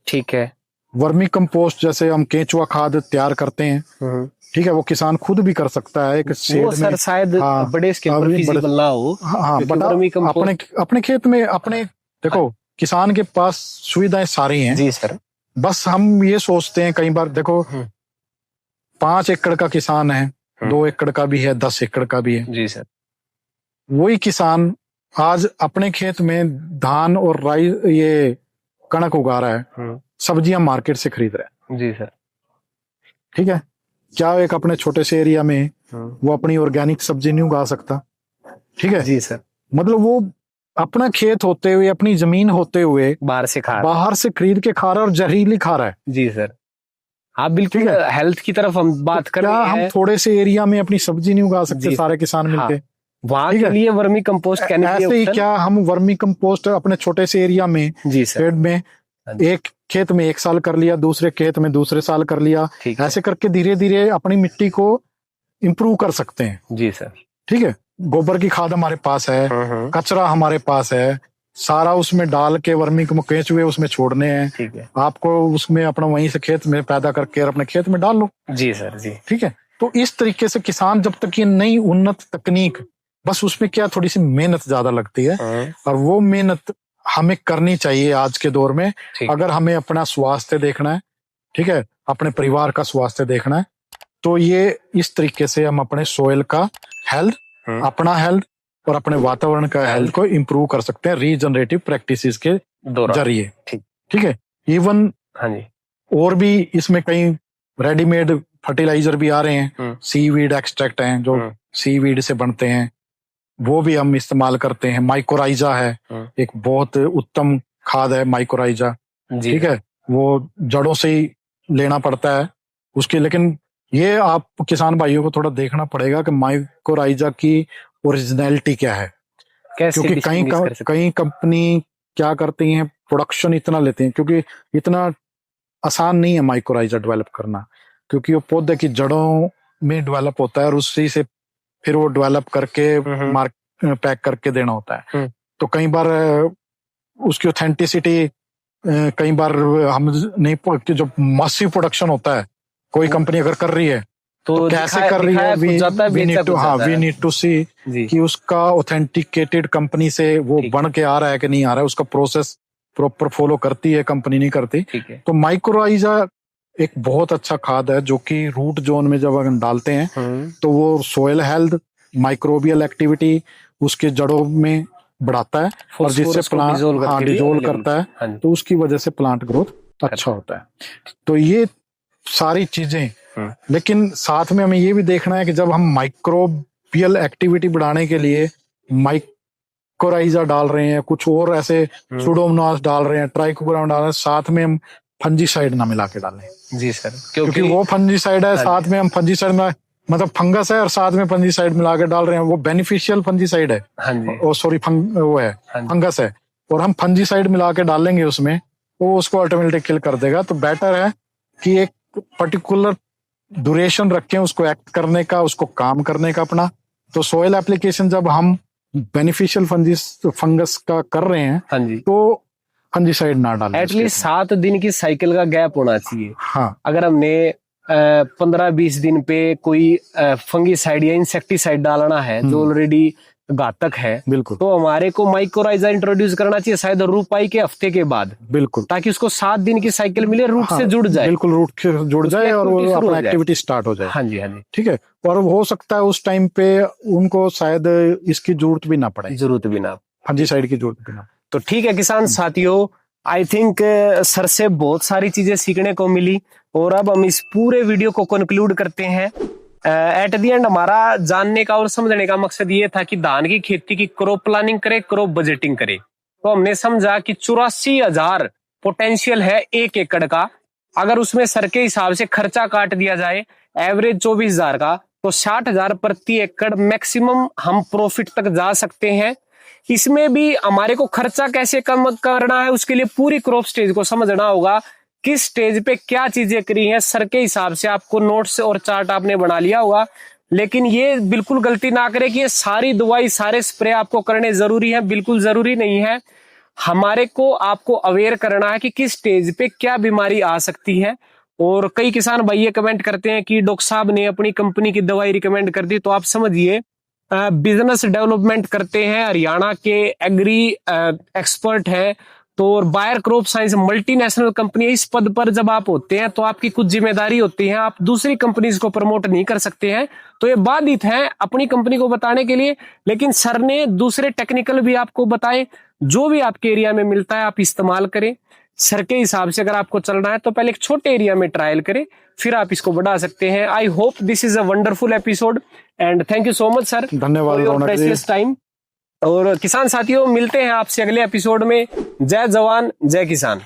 ठीक है, वर्मी कंपोस्ट जैसे हम केंचुआ खाद तैयार करते हैं, ठीक है, वो किसान खुद भी कर सकता है एक वो शेड सर में। शायद हाँ, बड़े स्केल पर feasible ना हो, हाँ, क्योंकि बट वर्मी कंपोस्ट अपने अपने खेत में अपने देखो किसान के पास सुविधाएं सारी हैं। जी सर। बस हम ये सोचते हैं कई बार, देखो 5 एकड़ का किसान है, 2 एकड़ का भी है, 10 एकड़ का भी है। जी सर। वही किसान आज अपने खेत में धान और राई ये कणक उगा रहा है, सब्जियां मार्केट से खरीद रहा है। जी सर। ठीक है, क्या एक अपने छोटे से एरिया में वो अपनी ऑर्गेनिक सब्जी नहीं उगा सकता? ठीक है जी सर। मतलब वो अपना खेत होते हुए, अपनी जमीन होते हुए बाहर से खा रहा बाहर से खरीद के खा रहा है और जहरीली खा रहा है। है। जी सर। हाँ बिल्कुल, ठीक है। हेल्थ की तरफ हम बात कर क्या रहे हम हैं। थोड़े से एरिया में अपनी सब्जी नहीं उगा सकते जी। सारे किसान मिलके? वहां ठीक के है। लिए वर्मी कंपोस्ट कहने के ऐसे ही option- क्या हम वर्मी कंपोस्ट अपने छोटे से एरिया में जी सर। पेड़ में हाँ जी। एक खेत में 1 साल कर लिया, दूसरे खेत में दूसरे साल कर लिया, ठीक है। ऐसे करके धीरे धीरे अपनी मिट्टी को इम्प्रूव कर सकते हैं। जी सर। ठीक है, गोबर की खाद हमारे पास है, कचरा हमारे पास है, सारा उसमें डाल के वर्मी केंचुए उसमें छोड़ने हैं। ठीक है। आपको उसमें अपना वहीं से खेत में पैदा करके अपने खेत में डाल लो। जी सर। जी। ठीक है, तो इस तरीके से किसान जब तक ये नई उन्नत तकनीक, बस उसमें क्या थोड़ी सी मेहनत ज्यादा लगती है, और वो मेहनत हमें करनी चाहिए आज के दौर में। अगर हमें अपना स्वास्थ्य देखना है, ठीक है, अपने परिवार का स्वास्थ्य देखना है, तो ये इस तरीके से हम अपने सोइल का हेल्थ, अपना हेल्थ और अपने वातावरण का हेल्थ को इम्प्रूव कर सकते हैं रीजनरेटिव प्रैक्टिसेस के जरिए। ठीक है, इवन हाँ जी, और भी इसमें कई रेडीमेड फर्टिलाइजर भी आ रहे हैं, सीवीड एक्सट्रैक्ट हैं जो सीवीड से बनते हैं, वो भी हम इस्तेमाल करते हैं। माइकोराइजा है, एक बहुत उत्तम खाद है माइकोराइजा। ठीक है, वो जड़ों से ही लेना पड़ता है उसकी, लेकिन ये आप किसान भाइयों को थोड़ा देखना पड़ेगा कि माइकोराइजा की ओरिजिनलिटी क्या है, क्योंकि कई कंपनी क्या करती हैं, प्रोडक्शन इतना लेते हैं, क्योंकि इतना आसान नहीं है माइकोराइजा डेवलप करना, क्योंकि वो पौधे की जड़ों में डेवलप होता है और उसी से फिर वो डेवलप करके पैक करके देना होता है। तो कई बार उसकी ऑथेंटिसिटी कई बार हम नहीं, जो मासिव प्रोडक्शन होता है कोई कंपनी अगर कर रही है तो कैसे कर रही है, वी नीड टू सी कि उसका ऑथेंटिकेटेड कंपनी से वो बन के आ रहा है कि नहीं आ रहा है, उसका प्रोसेस प्रॉपर फॉलो करती है कंपनी, नहीं करती। तो माइक्रोराइजा एक बहुत अच्छा खाद है जो कि रूट जोन में जब हम डालते हैं तो वो सोयल हेल्थ, माइक्रोबियल एक्टिविटी उसके जड़ों में बढ़ाता है और जिससे प्लांट डिजोल्व करता है, तो उसकी वजह से प्लांट ग्रोथ अच्छा होता है। तो ये सारी चीजें, लेकिन साथ में हमें ये भी देखना है कि जब हम माइक्रोबियल एक्टिविटी बढ़ाने के लिए माइक्रोराइजा डाल रहे हैं, कुछ और ऐसे सुडोमोनास डाल रहे हैं, ट्राइकोग्राम डाल रहे हैं, साथ में हम फंजीसाइड ना मिला के डालें। जी सर, क्योंकि वो फंजीसाइड है, साथ में हम फंजीसाइड में मतलब फंगस है और साथ में फंजीसाइड मिला के डाल रहे हैं, वो बेनिफिशियल फंजीसाइड है। हाँ जी। ओ सॉरी, वो है फंगस है, और हम फंजीसाइड मिला के डालेंगे उसमें, वो उसको अल्टीमेटली किल कर देगा। तो बेटर है कि एक पर्टिकुलर ड्यूरेशन रखें उसको एक्ट करने का, उसको काम करने का अपना। तो सोयल एप्लीकेशन जब हम बेनिफिशियल फंगस का कर रहे हैं, हाँ जी, तो फंजीसाइड ना डालें। एटलीस्ट 7 दिन की साइकिल का गैप होना चाहिए। हाँ, अगर हमने 15-20 दिन पे कोई फंगीसाइड या इंसेक्टिसाइड डालना है जो ऑलरेडी घातक है, बिल्कुल, तो हमारे को माइक्रोराइजा इंट्रोड्यूस करना चाहिए शायद रुपाई के हफ्ते के बाद, बिल्कुल, ताकि उसको 7 दिन की साइकिल मिले, रूट से जुड़ जाए, बिल्कुल, रूट से जुड़ जाए और वो अपना एक्टिविटी स्टार्ट हो जाए। हाँ जी, हाँ जी, ठीक है। और हो सकता है उस टाइम पे उनको शायद इसकी जरूरत भी ना पड़े, फंजीसाइड की जरूरत भी ना। तो ठीक है किसान साथियों, आई थिंक सर से बहुत सारी चीजें सीखने को मिली, और अब हम इस पूरे वीडियो को कंक्लूड करते हैं। एट द एंड हमारा जानने का और समझने का मकसद ये था कि धान की खेती की क्रॉप प्लानिंग करे, क्रॉप बजटिंग करे। तो हमने समझा कि 84,000 पोटेंशियल है 1 एकड़ का। अगर उसमें सर के हिसाब से खर्चा काट दिया जाए एवरेज 24,000 का, तो 60,000 प्रति एकड़ मैक्सिमम हम प्रॉफिट तक जा सकते हैं। इसमें भी हमारे को खर्चा कैसे कम करना है, उसके लिए पूरी क्रॉप स्टेज को समझना होगा, किस स्टेज पे क्या चीजें करी हैं। सर के हिसाब से आपको नोट्स और चार्ट आपने बना लिया होगा, लेकिन ये बिल्कुल गलती ना करें कि ये सारी दवाई, सारे स्प्रे आपको करने जरूरी है, बिल्कुल जरूरी नहीं है। हमारे को आपको अवेयर करना है कि किस स्टेज पे क्या बीमारी आ सकती है। और कई किसान भाई ये कमेंट करते हैं कि डॉक्टर साहब ने अपनी कंपनी की दवाई रिकमेंड कर दी, तो आप समझिए बिजनेस डेवलपमेंट करते हैं, हरियाणा के एग्री एक्सपर्ट हैं, तो और buyer crop science multinational company, इस पद पर जब आप होते हैं तो आपकी कुछ जिम्मेदारी होती है, आप दूसरी कंपनीज को प्रमोट नहीं कर सकते हैं, तो ये बाधित है अपनी कंपनी को बताने के लिए। लेकिन सर ने दूसरे टेक्निकल भी आपको बताए, जो भी आपके एरिया में मिलता है आप इस्तेमाल करें। सर के हिसाब से अगर आपको चलना है तो पहले एक छोटे एरिया में ट्रायल करें, फिर आप इसको बढ़ा सकते हैं। I hope this is a wonderful episode and thank you so much sir, धन्यवाद रौनक जी। टाइम। और किसान साथियों, मिलते हैं आपसे अगले एपिसोड में। जय जवान जय किसान।